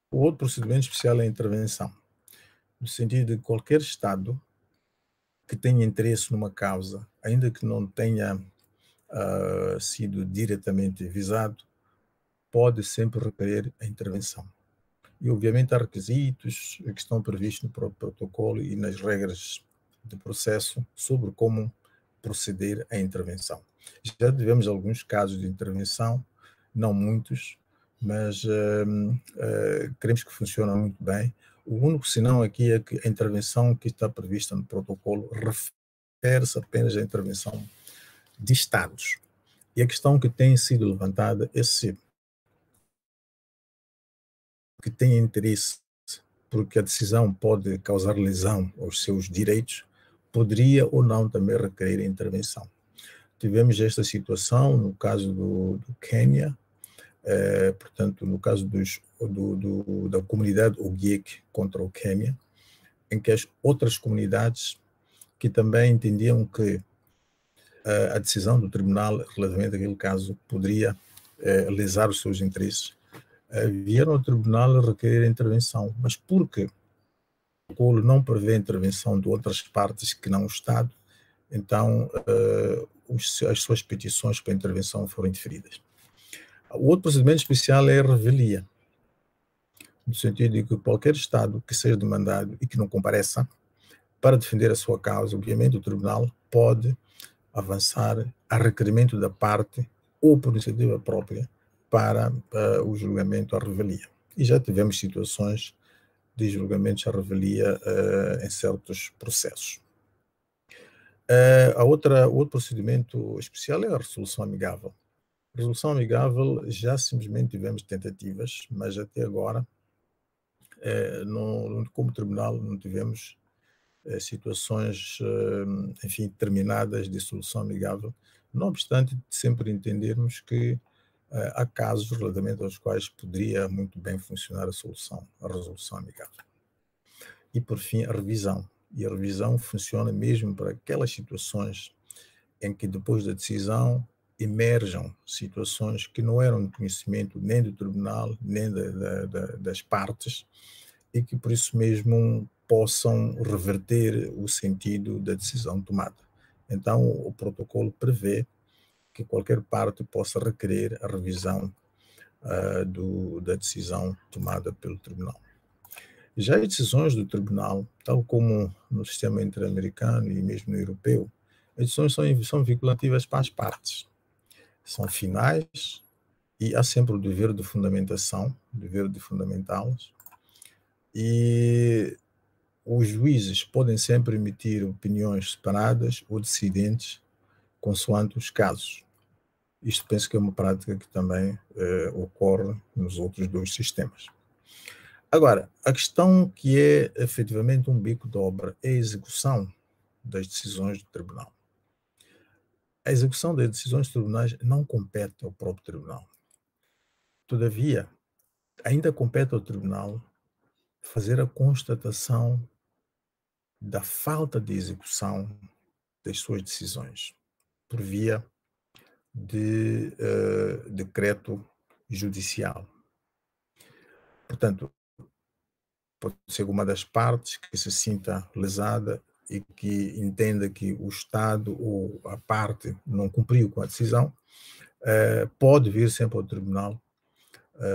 O outro procedimento especial é a intervenção, no sentido de qualquer Estado que tenha interesse numa causa, ainda que não tenha sido diretamente visado, pode sempre requerer a intervenção. E, obviamente, há requisitos que estão previstos no próprio protocolo e nas regras de processo sobre como proceder à intervenção. Já tivemos alguns casos de intervenção, não muitos, mas queremos que funcione muito bem. O único sinal aqui é que a intervenção que está prevista no protocolo refere-se apenas à intervenção de Estados. E a questão que tem sido levantada é se que tem interesse, porque a decisão pode causar lesão aos seus direitos, poderia ou não também requerer a intervenção. Tivemos esta situação no caso do Quênia, portanto, no caso da comunidade Ogiek contra o Quênia, em que as outras comunidades que também entendiam que a decisão do tribunal relativamente àquele caso poderia lesar os seus interesses, vieram ao tribunal requerer a intervenção, mas porque o protocolo não prevê a intervenção de outras partes que não o Estado, então as suas petições para intervenção foram indeferidas. O outro procedimento especial é a revelia, no sentido de que qualquer Estado que seja demandado e que não compareça para defender a sua causa, obviamente o tribunal pode avançar a requerimento da parte ou por iniciativa própria para o julgamento à revelia. E já tivemos situações de julgamentos à revelia em certos processos. O outro procedimento especial é a resolução amigável. A resolução amigável já simplesmente tivemos tentativas, mas até agora, como tribunal, não tivemos situações, enfim, determinadas de solução amigável, não obstante sempre entendermos que há casos relativamente aos quais poderia muito bem funcionar a resolução amigável. E, por fim, a revisão. E a revisão funciona mesmo para aquelas situações em que, depois da decisão, emerjam situações que não eram de conhecimento nem do tribunal, nem das partes, e que, por isso mesmo, possam reverter o sentido da decisão tomada. Então, o protocolo prevê que qualquer parte possa requerer a revisão da decisão tomada pelo tribunal. Já as decisões do tribunal, tal como no sistema interamericano e mesmo no europeu, as decisões são vinculativas para as partes. São finais e há sempre o dever de fundamentação, o dever de fundamentá-las. E os juízes podem sempre emitir opiniões separadas ou dissidentes consoante os casos. Isto penso que é uma prática que também ocorre nos outros dois sistemas. Agora, a questão que é efetivamente um bico de obra é a execução das decisões do tribunal. A execução das decisões dos tribunais não compete ao próprio tribunal. Todavia, ainda compete ao tribunal fazer a constatação da falta de execução das suas decisões por via de decreto judicial. Portanto, pode ser uma das partes que se sinta lesada e que entenda que o Estado ou a parte não cumpriu com a decisão, pode vir sempre ao tribunal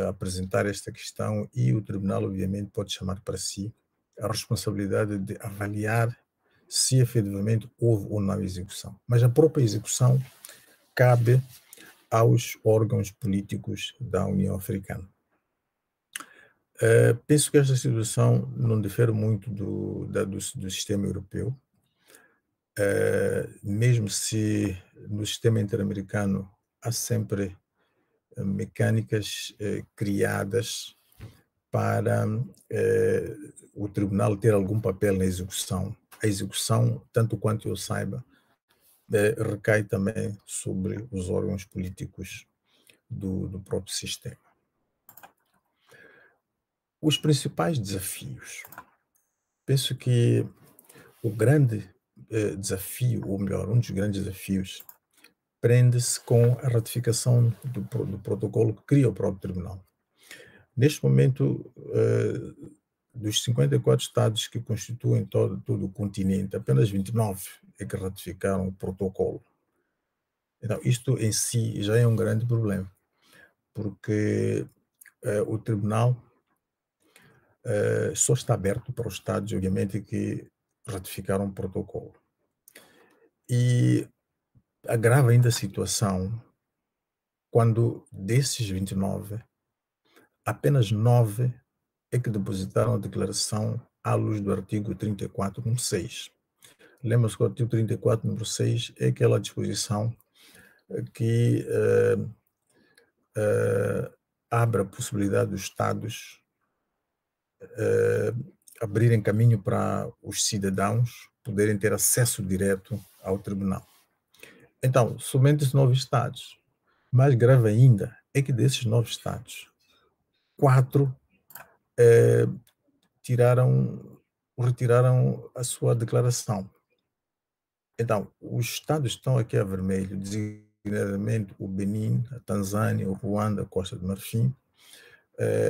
apresentar esta questão e o tribunal, obviamente, pode chamar para si a responsabilidade de avaliar se efetivamente houve ou não execução. Mas a própria execução cabe aos órgãos políticos da União Africana. Penso que esta situação não difere muito do sistema europeu, mesmo se no sistema interamericano há sempre mecânicas criadas para o tribunal ter algum papel na execução. A execução, tanto quanto eu saiba, recai também sobre os órgãos políticos do próprio sistema. Os principais desafios. Penso que o grande desafio, ou melhor, um dos grandes desafios, prende-se com a ratificação do protocolo que cria o próprio tribunal. Neste momento, dos 54 Estados que constituem todo o continente, apenas 29 é que ratificaram o protocolo. Então, isto em si já é um grande problema, porque o tribunal só está aberto para os Estados, obviamente, que ratificaram o protocolo. E agrava ainda a situação quando desses 29, apenas 9 é que depositaram a declaração à luz do artigo 34, número 6. Lembra-se que o artigo 34, número 6 é aquela disposição que abre a possibilidade dos Estados abrirem caminho para os cidadãos poderem ter acesso direto ao tribunal. Então, somente os 9 Estados. Mais grave ainda é que desses 9 Estados, 4 retiraram a sua declaração. Então, os Estados estão aqui a vermelho, designadamente o Benin, a Tanzânia, o Ruanda, a Costa do Marfim,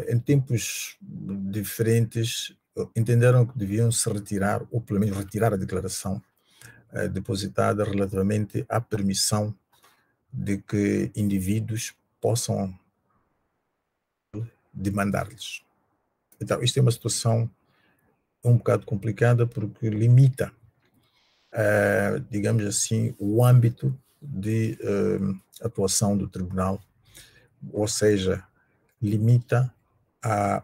em tempos diferentes, entenderam que deviam se retirar, ou pelo menos retirar a declaração depositada relativamente à permissão de que indivíduos possam demandar-lhes. Então, isto é uma situação um bocado complicada porque limita, digamos assim, o âmbito de atuação do tribunal, ou seja, limita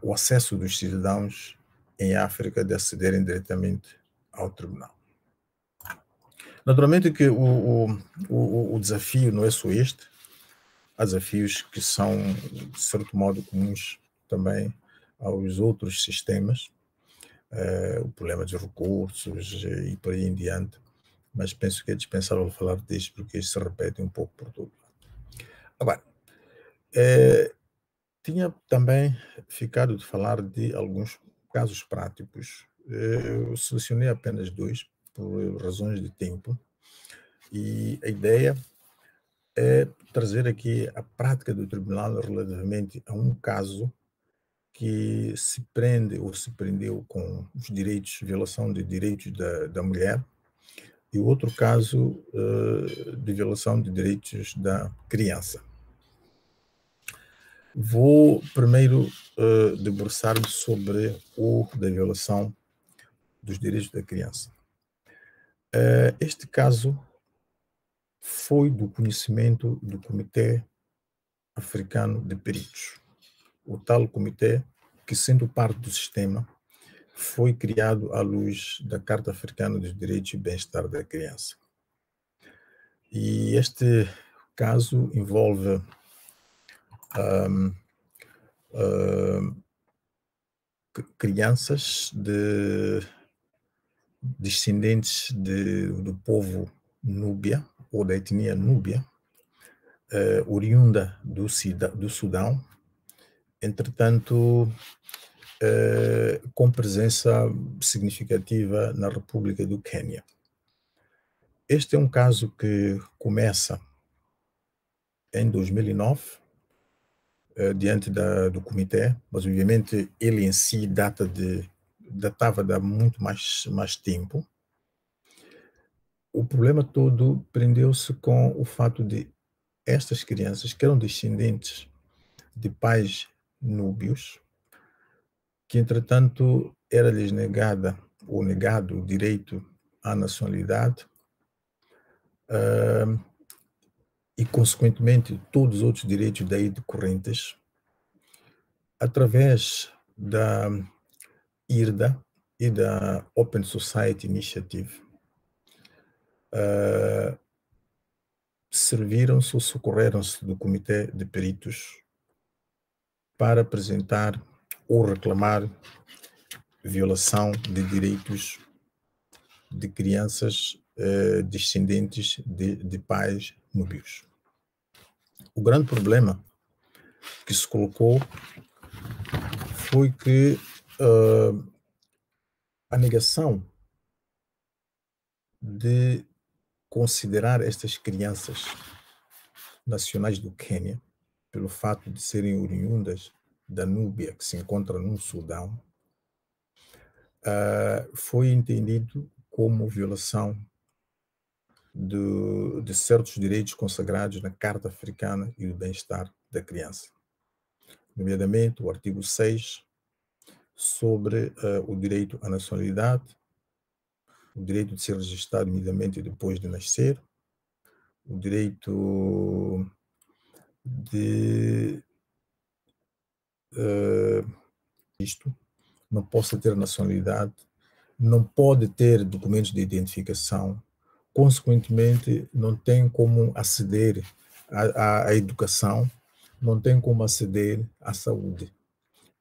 o acesso dos cidadãos em África de acederem diretamente ao tribunal. Naturalmente que o desafio não é só este, há desafios que são, de certo modo, comuns também aos outros sistemas, o problema dos recursos e por aí em diante, mas penso que é dispensável falar disto porque isto se repete um pouco por todo lado. Agora, tinha também ficado de falar de alguns casos práticos. Eu selecionei apenas 2 por razões de tempo e a ideia é trazer aqui a prática do tribunal relativamente a um caso que se prende ou se prendeu com os direitos, violação de direitos da mulher e outro caso de violação de direitos da criança. Vou primeiro debruçar-me sobre o da violação dos direitos da criança. Este caso foi do conhecimento do Comitê Africano de Peritos, o tal comitê que, sendo parte do sistema, foi criado à luz da Carta Africana dos Direitos e Bem-Estar da Criança. E este caso envolve crianças descendentes do povo núbia, ou da etnia núbia, oriunda do Sudão, entretanto, com presença significativa na República do Quênia. Este é um caso que começa em 2009, diante do comitê, mas obviamente ele em si datava de muito mais tempo. O problema todo prendeu-se com o fato de estas crianças, que eram descendentes de pais núbios, que entretanto era-lhes negado o direito à nacionalidade, e consequentemente todos os outros direitos daí decorrentes, através da IRDA e da Open Society Initiative, serviram-se ou socorreram-se do Comitê de Peritos para apresentar ou reclamar violação de direitos de crianças descendentes de pais núbios. O grande problema que se colocou foi que a negação de considerar estas crianças nacionais do Quênia, pelo fato de serem oriundas da Núbia, que se encontra no Sudão, foi entendido como violação de certos direitos consagrados na Carta Africana e do Bem-Estar da Criança, nomeadamente o artigo 6, sobre o direito à nacionalidade, o direito de ser registrado imediatamente depois de nascer, o direito de isto, não possa ter nacionalidade, não pode ter documentos de identificação, consequentemente não tem como aceder à educação, não tem como aceder à saúde.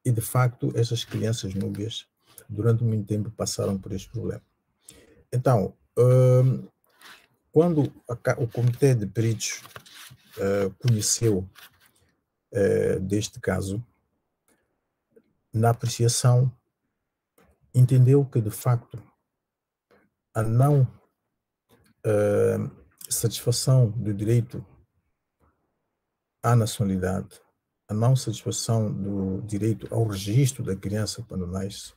E de facto essas crianças núbias durante muito tempo passaram por este problema. Então, quando o Comitê de Peritos conheceu deste caso, na apreciação, entendeu que, de facto, a não satisfação do direito à nacionalidade, a não satisfação do direito ao registro da criança quando nasce,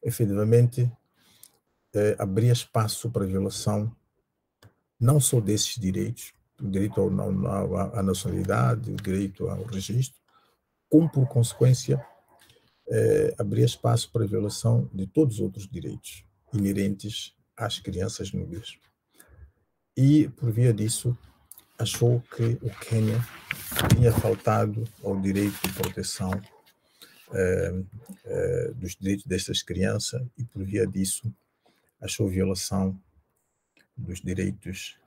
efetivamente abria espaço para a violação não só desses direitos, o direito à nacionalidade, o direito ao registro, como, por consequência, abrir espaço para a violação de todos os outros direitos inerentes às crianças núbias. E, por via disso, achou que o Quênia tinha faltado ao direito de proteção dos direitos destas crianças e, por via disso, achou violação dos direitos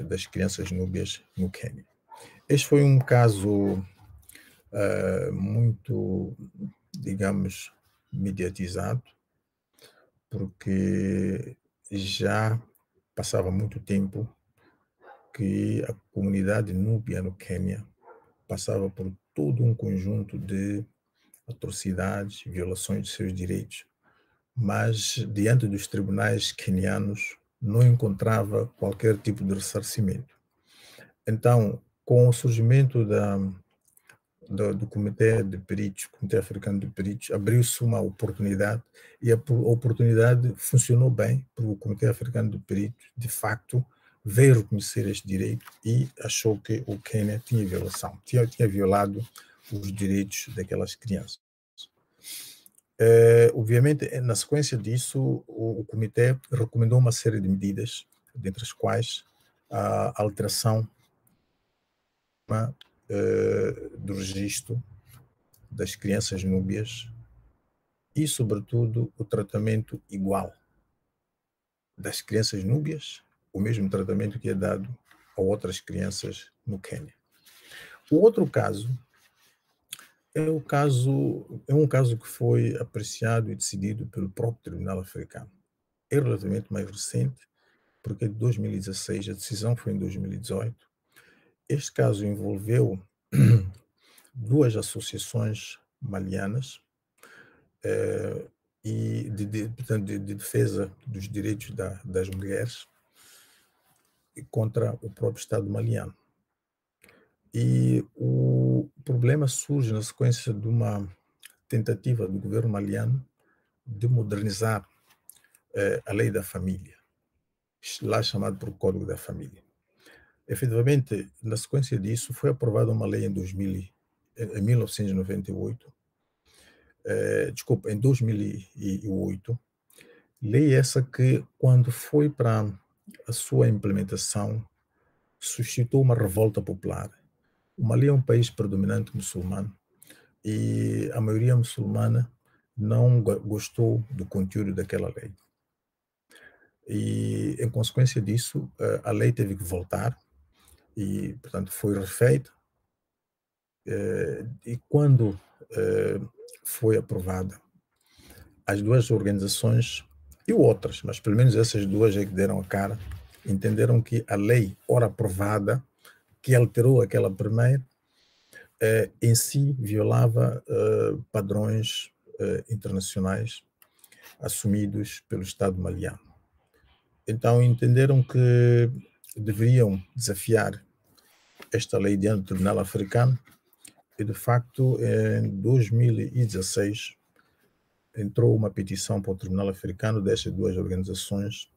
das crianças núbias no Quênia. Este foi um caso muito, digamos, mediatizado, porque já passava muito tempo que a comunidade núbia no Quênia passava por todo um conjunto de atrocidades, violações de seus direitos, mas diante dos tribunais quenianos não encontrava qualquer tipo de ressarcimento. Então, com o surgimento do Comitê de Peritos, Comitê Africano de Peritos, abriu-se uma oportunidade e a oportunidade funcionou bem, porque o Comitê Africano de Peritos, de facto, veio reconhecer este direito e achou que o Quênia tinha violado os direitos daquelas crianças. Obviamente, na sequência disso, o Comitê recomendou uma série de medidas, dentre as quais a alteração do registro das crianças núbias e, sobretudo, o tratamento igual das crianças núbias, o mesmo tratamento que é dado a outras crianças no Quênia. O outro caso é um caso que foi apreciado e decidido pelo próprio Tribunal Africano. É relativamente mais recente, porque é de 2016, a decisão foi em 2018. Este caso envolveu duas associações malianas e de defesa dos direitos das mulheres contra o próprio Estado maliano. E o problema surge na sequência de uma tentativa do governo maliano de modernizar a lei da família, lá chamado por Código da Família. Efetivamente, na sequência disso, foi aprovada uma lei em 1998, em 2008, lei essa que, quando foi para a sua implementação, suscitou uma revolta popular. O Mali é um país predominante muçulmano e a maioria muçulmana não gostou do conteúdo daquela lei. E, em consequência disso, a lei teve que voltar e, portanto, foi refeita. E quando foi aprovada, as duas organizações e outras, mas pelo menos essas duas é que deram a cara, entenderam que a lei, ora aprovada, que alterou aquela primeira, em si violava padrões internacionais assumidos pelo Estado maliano. Então entenderam que deveriam desafiar esta lei diante do Tribunal Africano e, de facto, em 2016 entrou uma petição para o Tribunal Africano destas duas organizações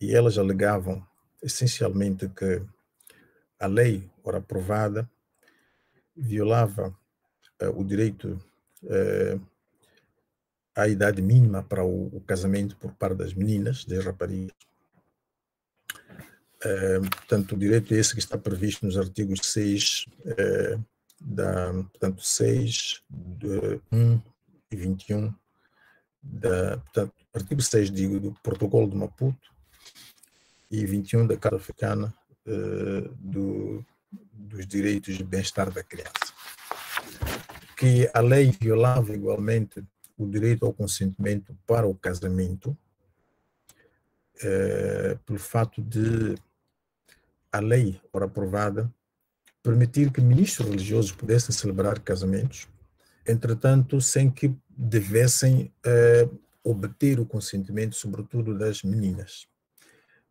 e elas alegavam essencialmente que a lei, ora aprovada, violava o direito à idade mínima para o casamento por parte das meninas, das raparigas. Portanto, o direito é esse que está previsto nos artigos 6, portanto, 6, 1 e 21, portanto, artigo 6, digo, do Protocolo de Maputo e 21 da Carta Africana dos Direitos de Bem-Estar da Criança, que a lei violava igualmente o direito ao consentimento para o casamento, pelo fato de a lei, ora aprovada, permitir que ministros religiosos pudessem celebrar casamentos, entretanto, sem que devessem obter o consentimento, sobretudo das meninas.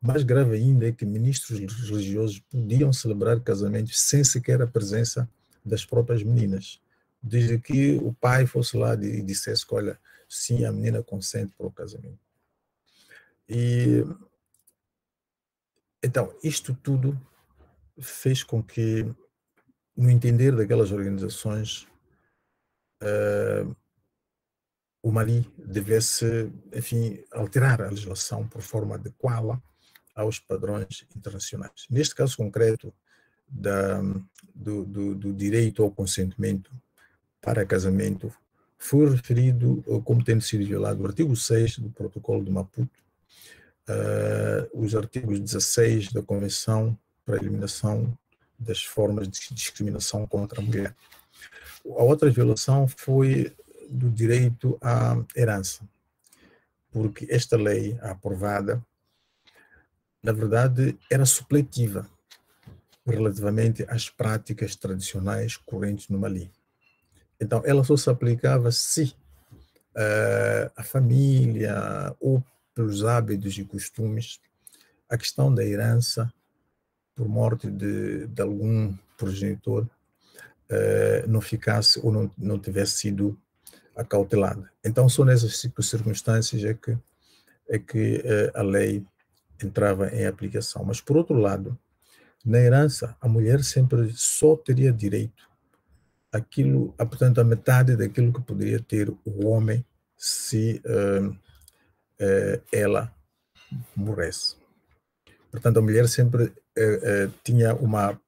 Mais grave ainda é que ministros religiosos podiam celebrar casamentos sem sequer a presença das próprias meninas, desde que o pai fosse lá e dissesse que, olha, sim, a menina consente para o casamento. E então, isto tudo fez com que, no entender daquelas organizações, o Mali devesse, enfim, alterar a legislação por forma a adequá-la aos padrões internacionais. Neste caso concreto do direito ao consentimento para casamento, foi referido como tendo sido violado o artigo 6 do Protocolo de Maputo, os artigos 16 da Convenção para a Eliminação das Formas de Discriminação contra a Mulher. A outra violação foi do direito à herança, porque esta lei, aprovada, na verdade, era supletiva relativamente às práticas tradicionais correntes no Mali. Então, ela só se aplicava se a família ou pelos hábitos e costumes, a questão da herança por morte de algum progenitor não ficasse ou não tivesse sido acautelada. Então, só nessas circunstâncias é que a lei entrava em aplicação. Mas, por outro lado, na herança, a mulher sempre só teria direito portanto, a metade daquilo que poderia ter o homem se ela morresse. Portanto, a mulher sempre tinha uma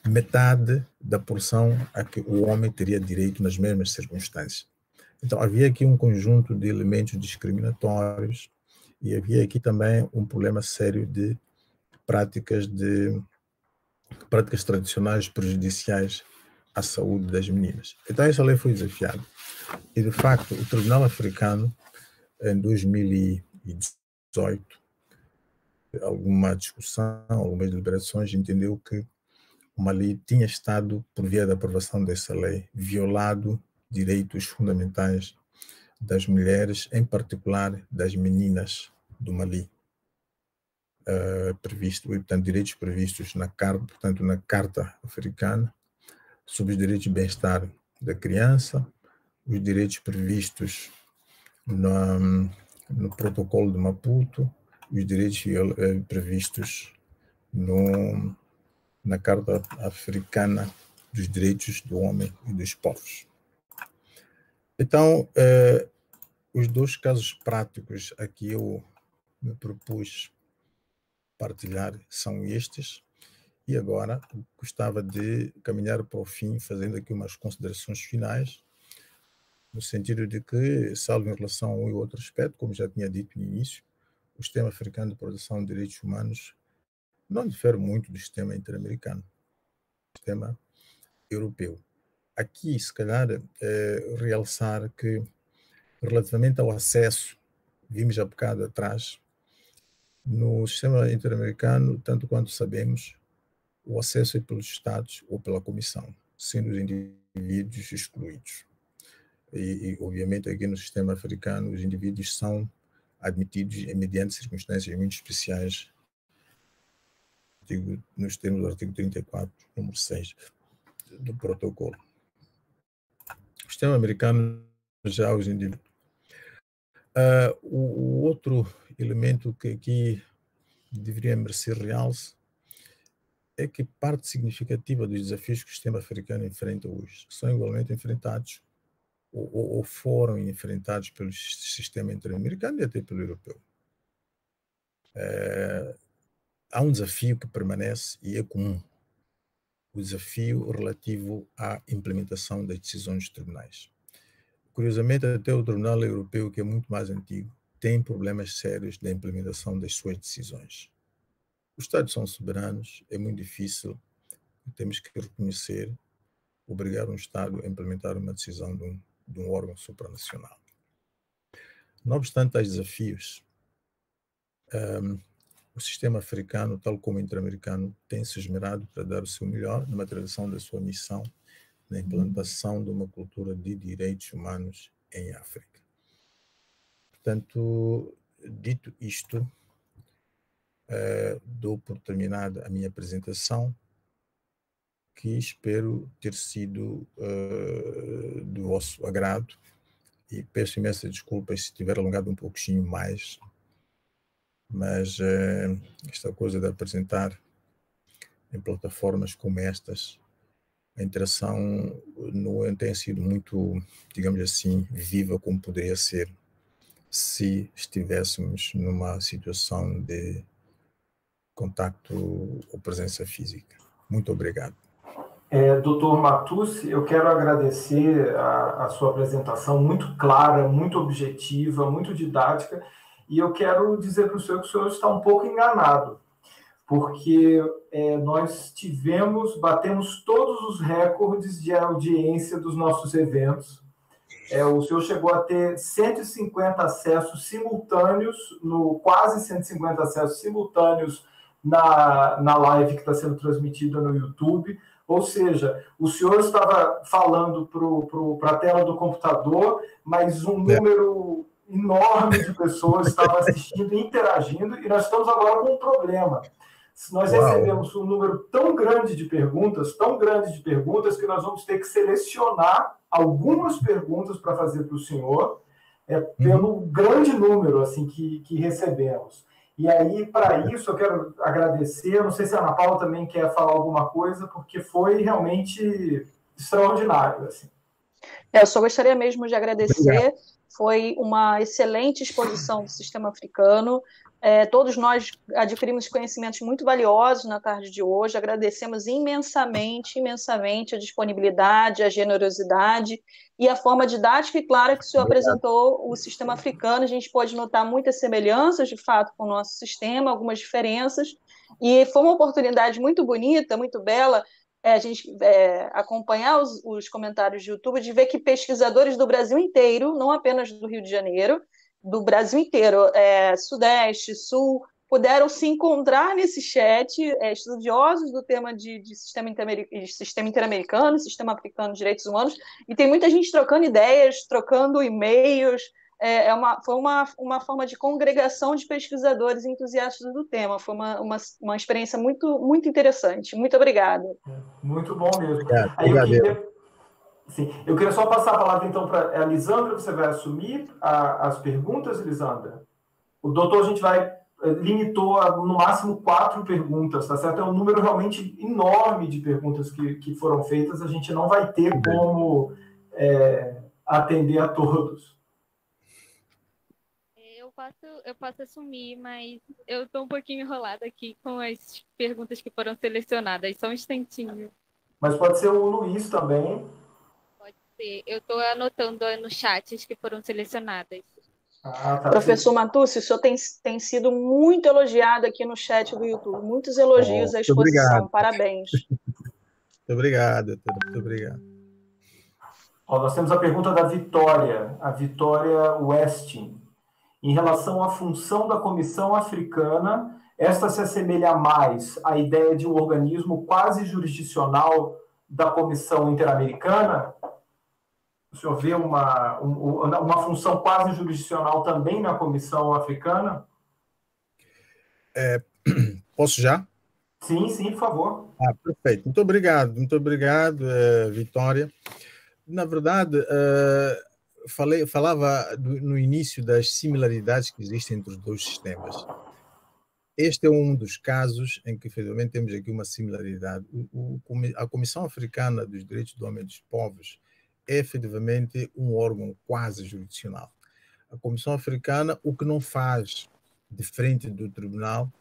metade da porção a que o homem teria direito nas mesmas circunstâncias. Então, havia aqui um conjunto de elementos discriminatórios e havia aqui também um problema sério de práticas tradicionais prejudiciais à saúde das meninas. Então, essa lei foi desafiada. E, de facto, o Tribunal Africano, em 2018, alguma discussão, algumas deliberações, entendeu que o Mali tinha estado, por via da aprovação dessa lei, violado direitos fundamentais das mulheres, em particular das meninas do Mali. Portanto, direitos previstos na Carta Africana, sobre os direitos de bem-estar da criança, os direitos previstos no Protocolo de Maputo, os direitos previstos na Carta Africana dos Direitos do Homem e dos Povos. Então, os dois casos práticos a que eu me propus partilhar são estes, e agora gostava de caminhar para o fim, fazendo aqui umas considerações finais, no sentido de que, salvo em relação a um e outro aspecto, como já tinha dito no início, o Sistema Africano de Proteção de Direitos Humanos não difere muito do sistema interamericano, do sistema europeu. Aqui, se calhar, realçar que, relativamente ao acesso, vimos há bocado atrás, no sistema interamericano, tanto quanto sabemos, o acesso é pelos Estados ou pela Comissão, sendo os indivíduos excluídos. E obviamente, aqui no sistema africano, os indivíduos são admitidos mediante circunstâncias muito especiais, nos termos do artigo 34, número 6 do protocolo. O sistema americano, já os indivíduos. O outro elemento que aqui deveria merecer realce é que parte significativa dos desafios que o sistema africano enfrenta hoje são igualmente enfrentados ou foram enfrentados pelo sistema interamericano e até pelo europeu. Há um desafio que permanece e é comum, o desafio relativo à implementação das decisões dos tribunais. Curiosamente, até o Tribunal Europeu, que é muito mais antigo, tem problemas sérios da implementação das suas decisões. Os Estados são soberanos, é muito difícil, temos que reconhecer, obrigar um Estado a implementar uma decisão de um órgão supranacional. Não obstante tais desafios, o sistema africano, tal como o interamericano, tem se esmerado para dar o seu melhor na materialização da sua missão na implantação de uma cultura de direitos humanos em África. Portanto, dito isto, dou por terminada a minha apresentação, que espero ter sido do vosso agrado, e peço imensas desculpas se tiver alongado um pouquinho mais, mas esta coisa de apresentar em plataformas como estas, a interação não tem sido muito, digamos assim, viva como poderia ser se estivéssemos numa situação de contacto ou presença física. Muito obrigado. Dr. Matussi, eu quero agradecer a sua apresentação muito clara, muito objetiva, muito didática, e eu quero dizer para o senhor que o senhor está um pouco enganado, porque nós batemos todos os recordes de audiência dos nossos eventos. O senhor chegou a ter 150 acessos simultâneos, quase 150 acessos simultâneos na live que está sendo transmitida no YouTube. Ou seja, o senhor estava falando para a tela do computador, mas um número enorme de pessoas estava assistindo e interagindo, e nós estamos agora com um problema. Nós recebemos um número tão grande de perguntas, que nós vamos ter que selecionar algumas perguntas para fazer para o senhor, pelo grande número assim, que recebemos. E aí, para isso, eu quero agradecer. Não sei se a Ana Paula também quer falar alguma coisa, porque foi realmente extraordinário. Assim. Eu só gostaria mesmo de agradecer. Foi uma excelente exposição do sistema africano. Todos nós adquirimos conhecimentos muito valiosos na tarde de hoje. Agradecemos imensamente a disponibilidade, a generosidade e a forma didática e clara que o senhor apresentou o sistema africano. A gente pode notar muitas semelhanças, de fato, com o nosso sistema, algumas diferenças. E foi uma oportunidade muito bonita, muito bela, a gente acompanhar os comentários de YouTube, de ver que pesquisadores do Brasil inteiro, não apenas do Rio de Janeiro, do Brasil inteiro, Sudeste, Sul, puderam se encontrar nesse chat, estudiosos do tema de sistema interamericano, sistema africano de direitos humanos, e tem muita gente trocando ideias, trocando e-mails. Foi uma forma de congregação de pesquisadores entusiastas do tema. Foi uma experiência muito, muito interessante. Muito obrigada. Muito bom mesmo. Aí eu queria só passar a palavra, então, para a Lisandra. Você vai assumir as perguntas, Lisandra? O doutor, a gente limitou no máximo 4 perguntas, tá certo? É um número realmente enorme de perguntas que foram feitas. A gente não vai ter como atender a todos. Eu posso assumir, mas eu estou um pouquinho enrolada aqui com as perguntas que foram selecionadas. Só um instantinho. Mas pode ser o Luiz também. Pode ser. Eu estou anotando no chat as que foram selecionadas. Tá. Professor Matucci, o senhor tem sido muito elogiado aqui no chat do YouTube. Muitos elogios à exposição. Obrigado. Parabéns. Muito obrigado. Muito obrigado. Nós temos a pergunta da Vitória, a Vitória Westin. Em relação à função da Comissão Africana, esta se assemelha mais à ideia de um organismo quase jurisdicional da Comissão Interamericana? O senhor vê uma função quase jurisdicional também na Comissão Africana? Posso já? Sim, por favor. Perfeito. Muito obrigado, Vitória. Na verdade, falava no início das similaridades que existem entre os dois sistemas. Este é um dos casos em que, efetivamente, temos aqui uma similaridade. A Comissão Africana dos Direitos do Homem e dos Povos é, efetivamente, um órgão quase jurisdicional. A Comissão Africana, o que não faz, diferente do Tribunal,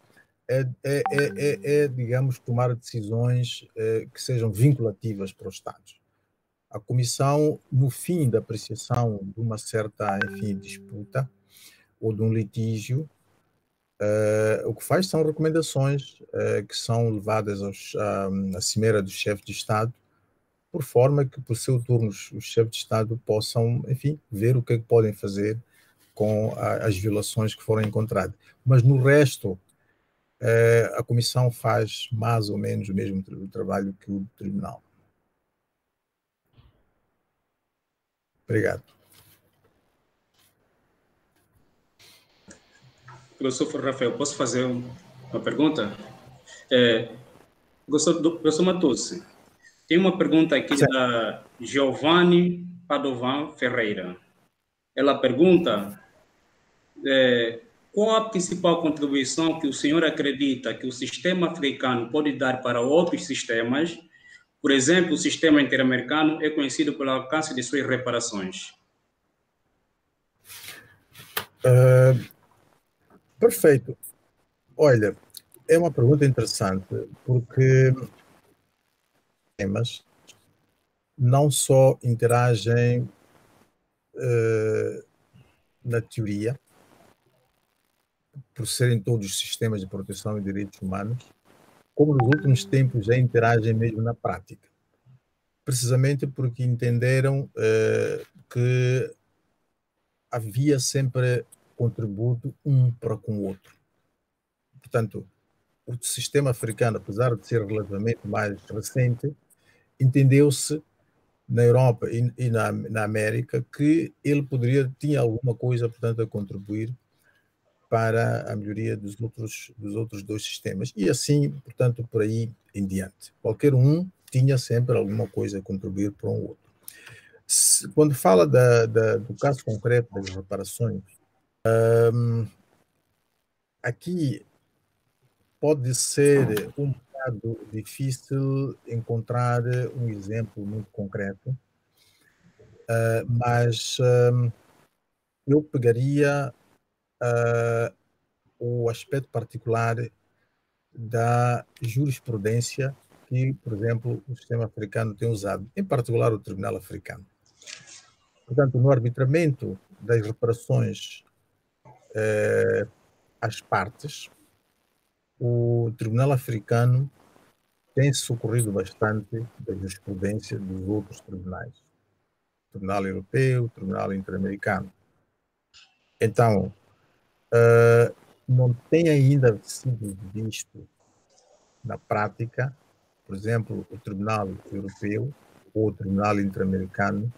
digamos, tomar decisões que sejam vinculativas para os Estados. A Comissão, no fim da apreciação de uma certa, disputa ou de um litígio, o que faz são recomendações que são levadas à Cimeira do Chefe de Estado, por forma que, por seu turno, os chefes de Estado possam, ver o que é que podem fazer com as violações que foram encontradas. Mas, no resto, a Comissão faz mais ou menos o mesmo trabalho que o Tribunal. Obrigado. Professor Rafael, posso fazer uma pergunta? Professor Matucci, tem uma pergunta aqui da Giovanni Padovan Ferreira. Ela pergunta qual a principal contribuição que o senhor acredita que o sistema africano pode dar para outros sistemas. Por exemplo, o sistema interamericano é conhecido pelo alcance de suas reparações. Perfeito. Olha, é uma pergunta interessante, porque temas não só interagem na teoria, por serem todos sistemas de proteção de direitos humanos, como nos últimos tempos já interagem mesmo na prática. Precisamente porque entenderam que havia sempre contributo um para com o outro. Portanto, o sistema africano, apesar de ser relativamente mais recente, entendeu-se na Europa e na América que ele tinha alguma coisa, portanto, a contribuir para a melhoria dos outros dois sistemas. E assim, portanto, por aí em diante. Qualquer um tinha sempre alguma coisa a contribuir para um outro. Quando fala do caso concreto das reparações, aqui pode ser um bocado difícil encontrar um exemplo muito concreto, mas eu pegaria o aspecto particular da jurisprudência que, por exemplo, o sistema africano tem usado, em particular o Tribunal Africano. Portanto, no arbitramento das reparações às partes, o Tribunal Africano tem socorrido bastante da jurisprudência dos outros tribunais. O Tribunal Europeu, o Tribunal Interamericano. Então, não tem ainda sido visto na prática, por exemplo, o Tribunal Europeu ou o Tribunal Interamericano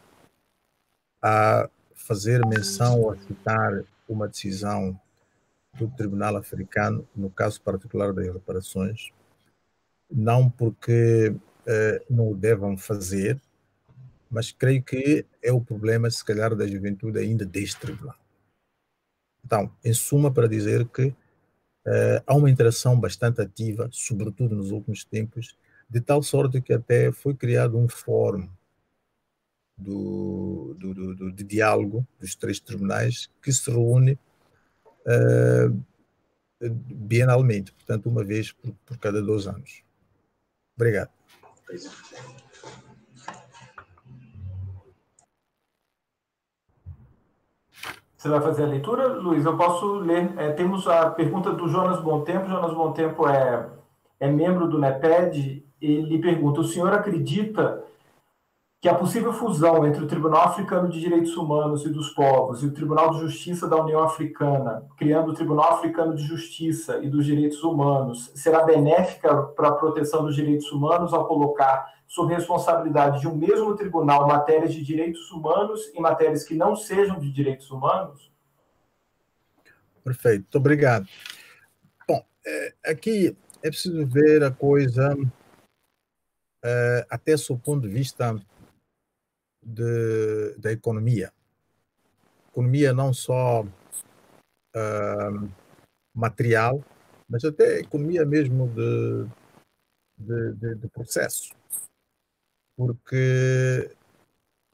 a fazer menção ou a citar uma decisão do Tribunal Africano, no caso particular das reparações, não porque não o devam fazer, mas creio que é o problema, se calhar, da juventude ainda deste tribunal. Então, em suma, para dizer que há uma interação bastante ativa, sobretudo nos últimos tempos, de tal sorte que até foi criado um fórum de diálogo dos três tribunais que se reúne bienalmente, portanto, uma vez por cada 2 anos. Obrigado. Você vai fazer a leitura, Luiz? Eu posso ler. Temos a pergunta do Jonas Bontempo. Jonas Bontempo é membro do NEPED. Ele pergunta: o senhor acredita que a possível fusão entre o Tribunal Africano de Direitos Humanos e dos Povos e o Tribunal de Justiça da União Africana, criando o Tribunal Africano de Justiça e dos Direitos Humanos, será benéfica para a proteção dos direitos humanos ao colocar sob responsabilidade de um mesmo tribunal matérias de direitos humanos e matérias que não sejam de direitos humanos? Perfeito, muito obrigado. Bom, aqui é preciso ver a coisa até sob o ponto de vista da economia. Economia não só material, mas até economia mesmo de processo. Porque,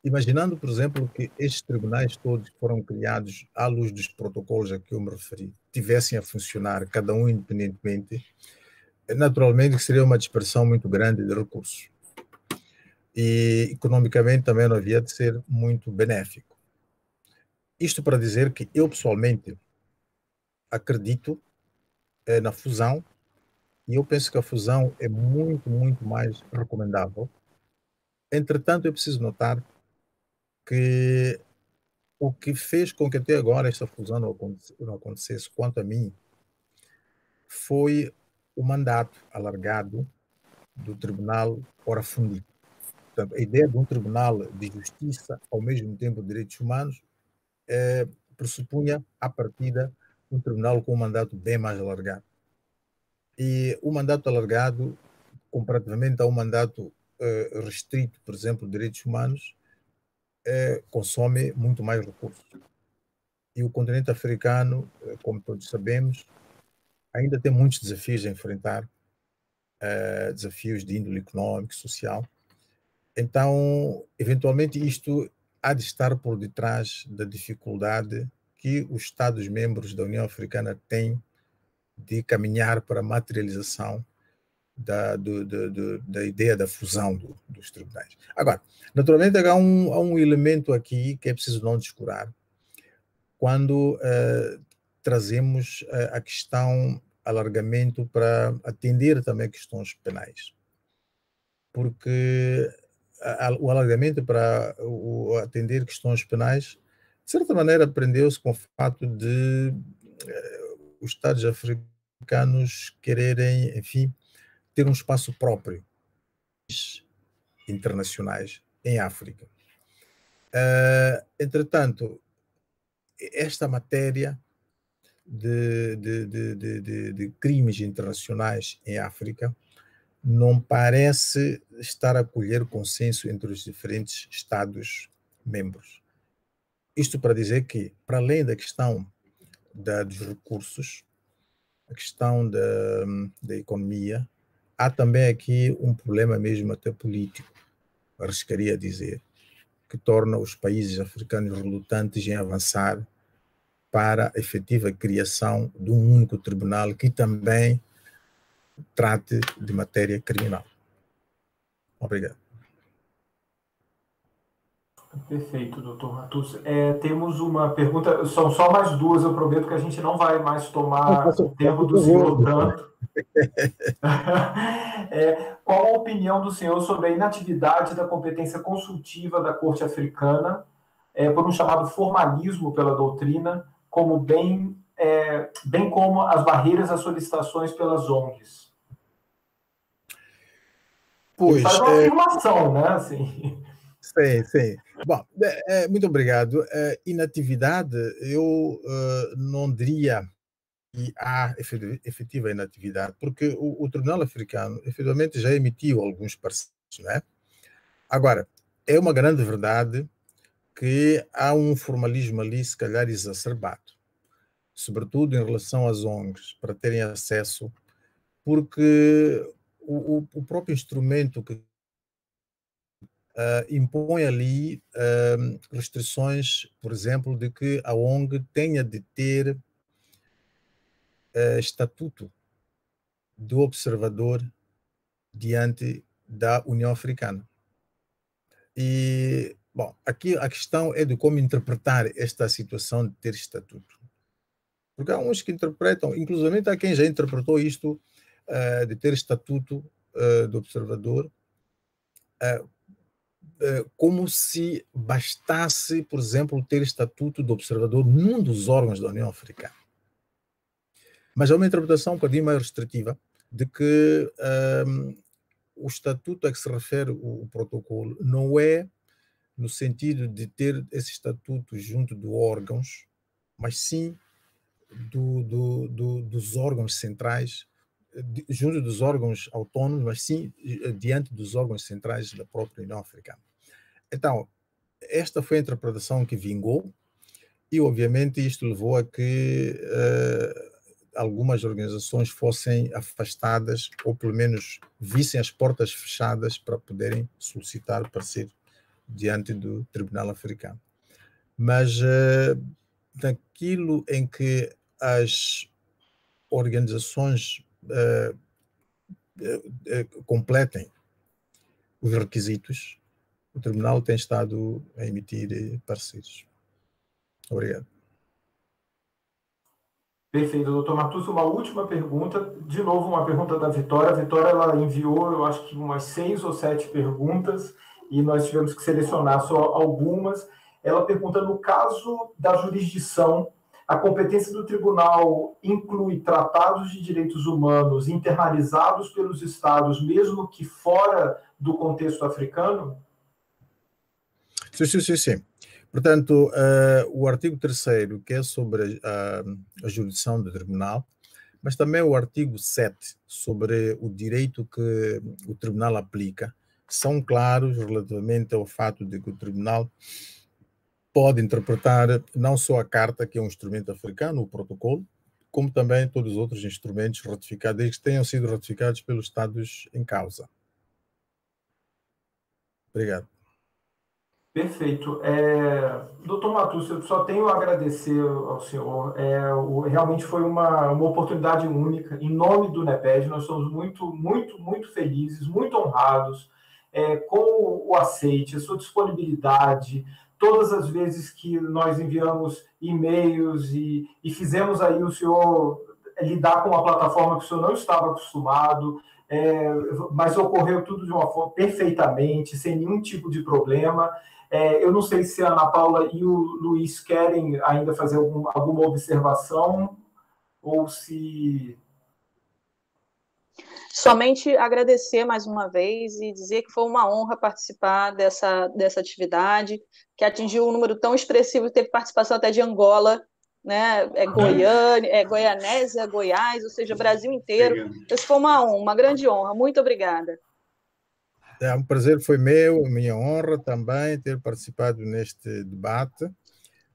imaginando, por exemplo, que estes tribunais todos que foram criados à luz dos protocolos a que eu me referi, tivessem a funcionar, cada um independentemente, naturalmente seria uma dispersão muito grande de recursos. E, economicamente, também não havia de ser muito benéfico. Isto para dizer que eu, pessoalmente, acredito na fusão, e eu penso que a fusão é muito, muito mais recomendável. Entretanto, eu preciso notar que o que fez com que até agora esta fusão não acontecesse, quanto a mim, foi o mandato alargado do Tribunal Ora Fundi. Portanto, a ideia de um Tribunal de Justiça, ao mesmo tempo de Direitos Humanos, pressupunha, à partida, um tribunal com um mandato bem mais alargado. E o mandato alargado, comparativamente a um mandato restrito, por exemplo, de direitos humanos, consome muito mais recursos. E o continente africano, como todos sabemos, ainda tem muitos desafios a enfrentar, desafios de índole económico, social. Então, eventualmente, isto há de estar por detrás da dificuldade que os Estados-membros da União Africana têm de caminhar para a materialização da ideia da fusão dos tribunais. Agora, naturalmente, há um elemento aqui que é preciso não descurar quando trazemos a questão alargamento para atender também questões penais. Porque o alargamento para atender questões penais, de certa maneira, prendeu-se com o fato de os Estados africanos quererem, enfim, ter um espaço próprio internacionais em África. Entretanto, esta matéria de crimes internacionais em África não parece estar a colher consenso entre os diferentes Estados-membros. Isto para dizer que, para além da questão dos recursos, a questão da economia, há também aqui um problema mesmo até político, arriscaria dizer, que torna os países africanos relutantes em avançar para a efetiva criação de um único tribunal que também trate de matéria criminal. Obrigado. Perfeito, doutor Matus. Temos uma pergunta, são só mais duas, eu prometo que a gente não vai mais tomar o tempo do senhor tanto. Qual a opinião do senhor sobre a inatividade da competência consultiva da Corte Africana por um chamado formalismo pela doutrina, como bem como as barreiras às solicitações pelas ONGs? Pois, faz uma afirmação, né? Assim. Sim. Bom, muito obrigado. Inatividade, eu não diria que há efetiva inatividade, porque o Tribunal Africano efetivamente já emitiu alguns pareceres, né? Agora, é uma grande verdade que há um formalismo ali, se calhar, exacerbado, sobretudo em relação às ONGs, para terem acesso, porque o próprio instrumento que impõe ali restrições, por exemplo, de que a ONG tenha de ter estatuto do observador diante da União Africana. E, bom, aqui a questão é de como interpretar esta situação de ter estatuto. Porque há uns que interpretam, inclusive há quem já interpretou isto de ter estatuto do observador como se bastasse, por exemplo, ter estatuto do observador num dos órgãos da União Africana. Mas há uma interpretação um bocadinho mais restritiva de que o estatuto a que se refere o protocolo não é no sentido de ter esse estatuto junto de órgãos, mas sim dos órgãos centrais, junto dos órgãos autônomos, mas sim diante dos órgãos centrais da própria União Africana. Então, esta foi a interpretação que vingou e, obviamente, isto levou a que algumas organizações fossem afastadas ou, pelo menos, vissem as portas fechadas para poderem solicitar parecer diante do Tribunal Africano. Mas naquilo em que as organizações completem os requisitos, o Tribunal tem estado a emitir pareceres. Obrigado. Perfeito, doutor Matus. Uma última pergunta, de novo uma pergunta da Vitória. A Vitória ela enviou, eu acho que umas 6 ou 7 perguntas, e nós tivemos que selecionar só algumas. Ela pergunta, no caso da jurisdição, a competência do tribunal inclui tratados de direitos humanos internalizados pelos estados, mesmo que fora do contexto africano? Sim. Portanto, o artigo 3º, que é sobre a jurisdição do tribunal, mas também o artigo 7, sobre o direito que o tribunal aplica, são claros relativamente ao fato de que o tribunal pode interpretar não só a carta, que é um instrumento africano, o protocolo, como também todos os outros instrumentos ratificados, desde que tenham sido ratificados pelos estados em causa. Obrigado. Perfeito. Doutor Matus, eu só tenho a agradecer ao senhor. Realmente foi uma oportunidade única. Em nome do NEPED, nós somos muito felizes, muito honrados com o aceite, a sua disponibilidade. Todas as vezes que nós enviamos e-mails e fizemos aí o senhor lidar com uma plataforma que o senhor não estava acostumado, mas ocorreu tudo de uma forma perfeitamente, sem nenhum tipo de problema. Eu não sei se a Ana Paula e o Luiz querem ainda fazer alguma observação ou se... Somente agradecer mais uma vez e dizer que foi uma honra participar dessa atividade, que atingiu um número tão expressivo, teve participação até de Angola, né? Goiânia, Goianésia, Goiás, ou seja, Brasil inteiro. Isso foi uma grande honra. Muito obrigada. Um prazer foi meu, minha honra também ter participado neste debate.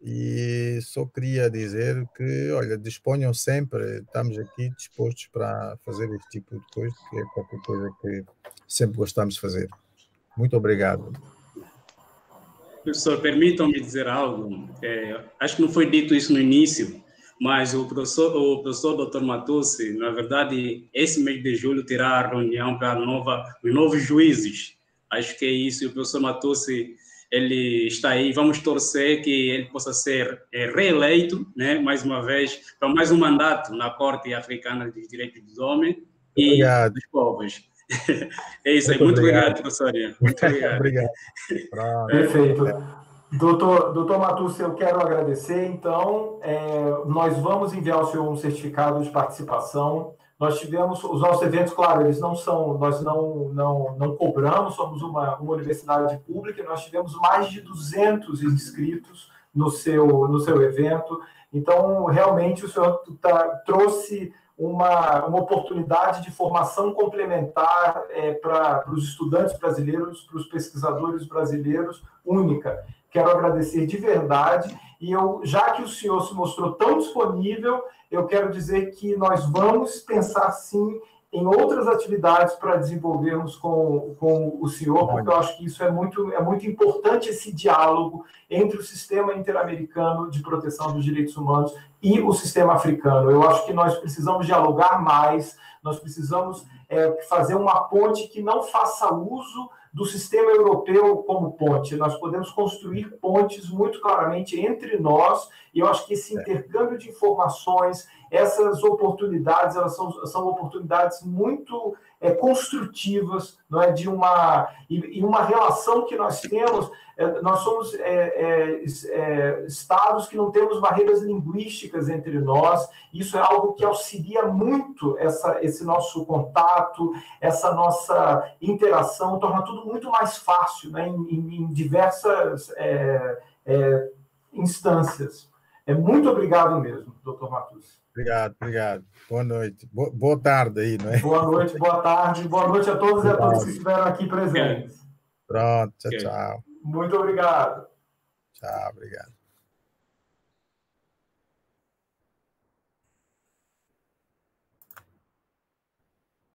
E só queria dizer que, olha, disponham sempre, estamos aqui dispostos para fazer este tipo de coisa, que é qualquer coisa que sempre gostamos de fazer. Muito obrigado. Professor, permitam-me dizer algo. Acho que não foi dito isso no início, mas o professor Dr. Matucci, na verdade, esse mês de julho terá a reunião para os novos juízes. Acho que é isso, e o professor Matucci, ele está aí, vamos torcer que ele possa ser reeleito, né, mais uma vez, para mais um mandato na Corte Africana de Direitos dos Homens e dos Povos. É isso aí, muito obrigado, professor. Muito obrigado. Obrigado. Perfeito. Doutor Matucci, eu quero agradecer. Então, nós vamos enviar ao senhor um certificado de participação. Nós tivemos os nossos eventos, claro, eles não são, nós não cobramos, somos uma universidade pública, e nós tivemos mais de 200 inscritos no seu evento. Então, realmente, o senhor trouxe uma oportunidade de formação complementar para os estudantes brasileiros, para os pesquisadores brasileiros, única. Quero agradecer de verdade, e já que o senhor se mostrou tão disponível, eu quero dizer que nós vamos pensar, sim, em outras atividades para desenvolvermos com o senhor, porque eu acho que isso é muito importante, esse diálogo entre o sistema interamericano de proteção dos direitos humanos e o sistema africano. Eu acho que nós precisamos dialogar mais, nós precisamos fazer uma ponte que não faça uso do sistema europeu como ponte. Nós podemos construir pontes muito claramente entre nós, e eu acho que esse intercâmbio de informações, essas oportunidades, elas são oportunidades muito construtivas, não é, e uma relação que nós temos. Nós somos estados que não temos barreiras linguísticas entre nós. Isso é algo que auxilia muito esse nosso contato, essa nossa interação, torna tudo muito mais fácil, né, em diversas instâncias. Muito obrigado mesmo, doutor Matucci. Obrigado. Boa noite. Boa tarde aí, não é? Boa noite, boa tarde. Boa noite a todos e a todas que estiveram aqui presentes. Pronto, tchau. Muito obrigado. Tchau, obrigado.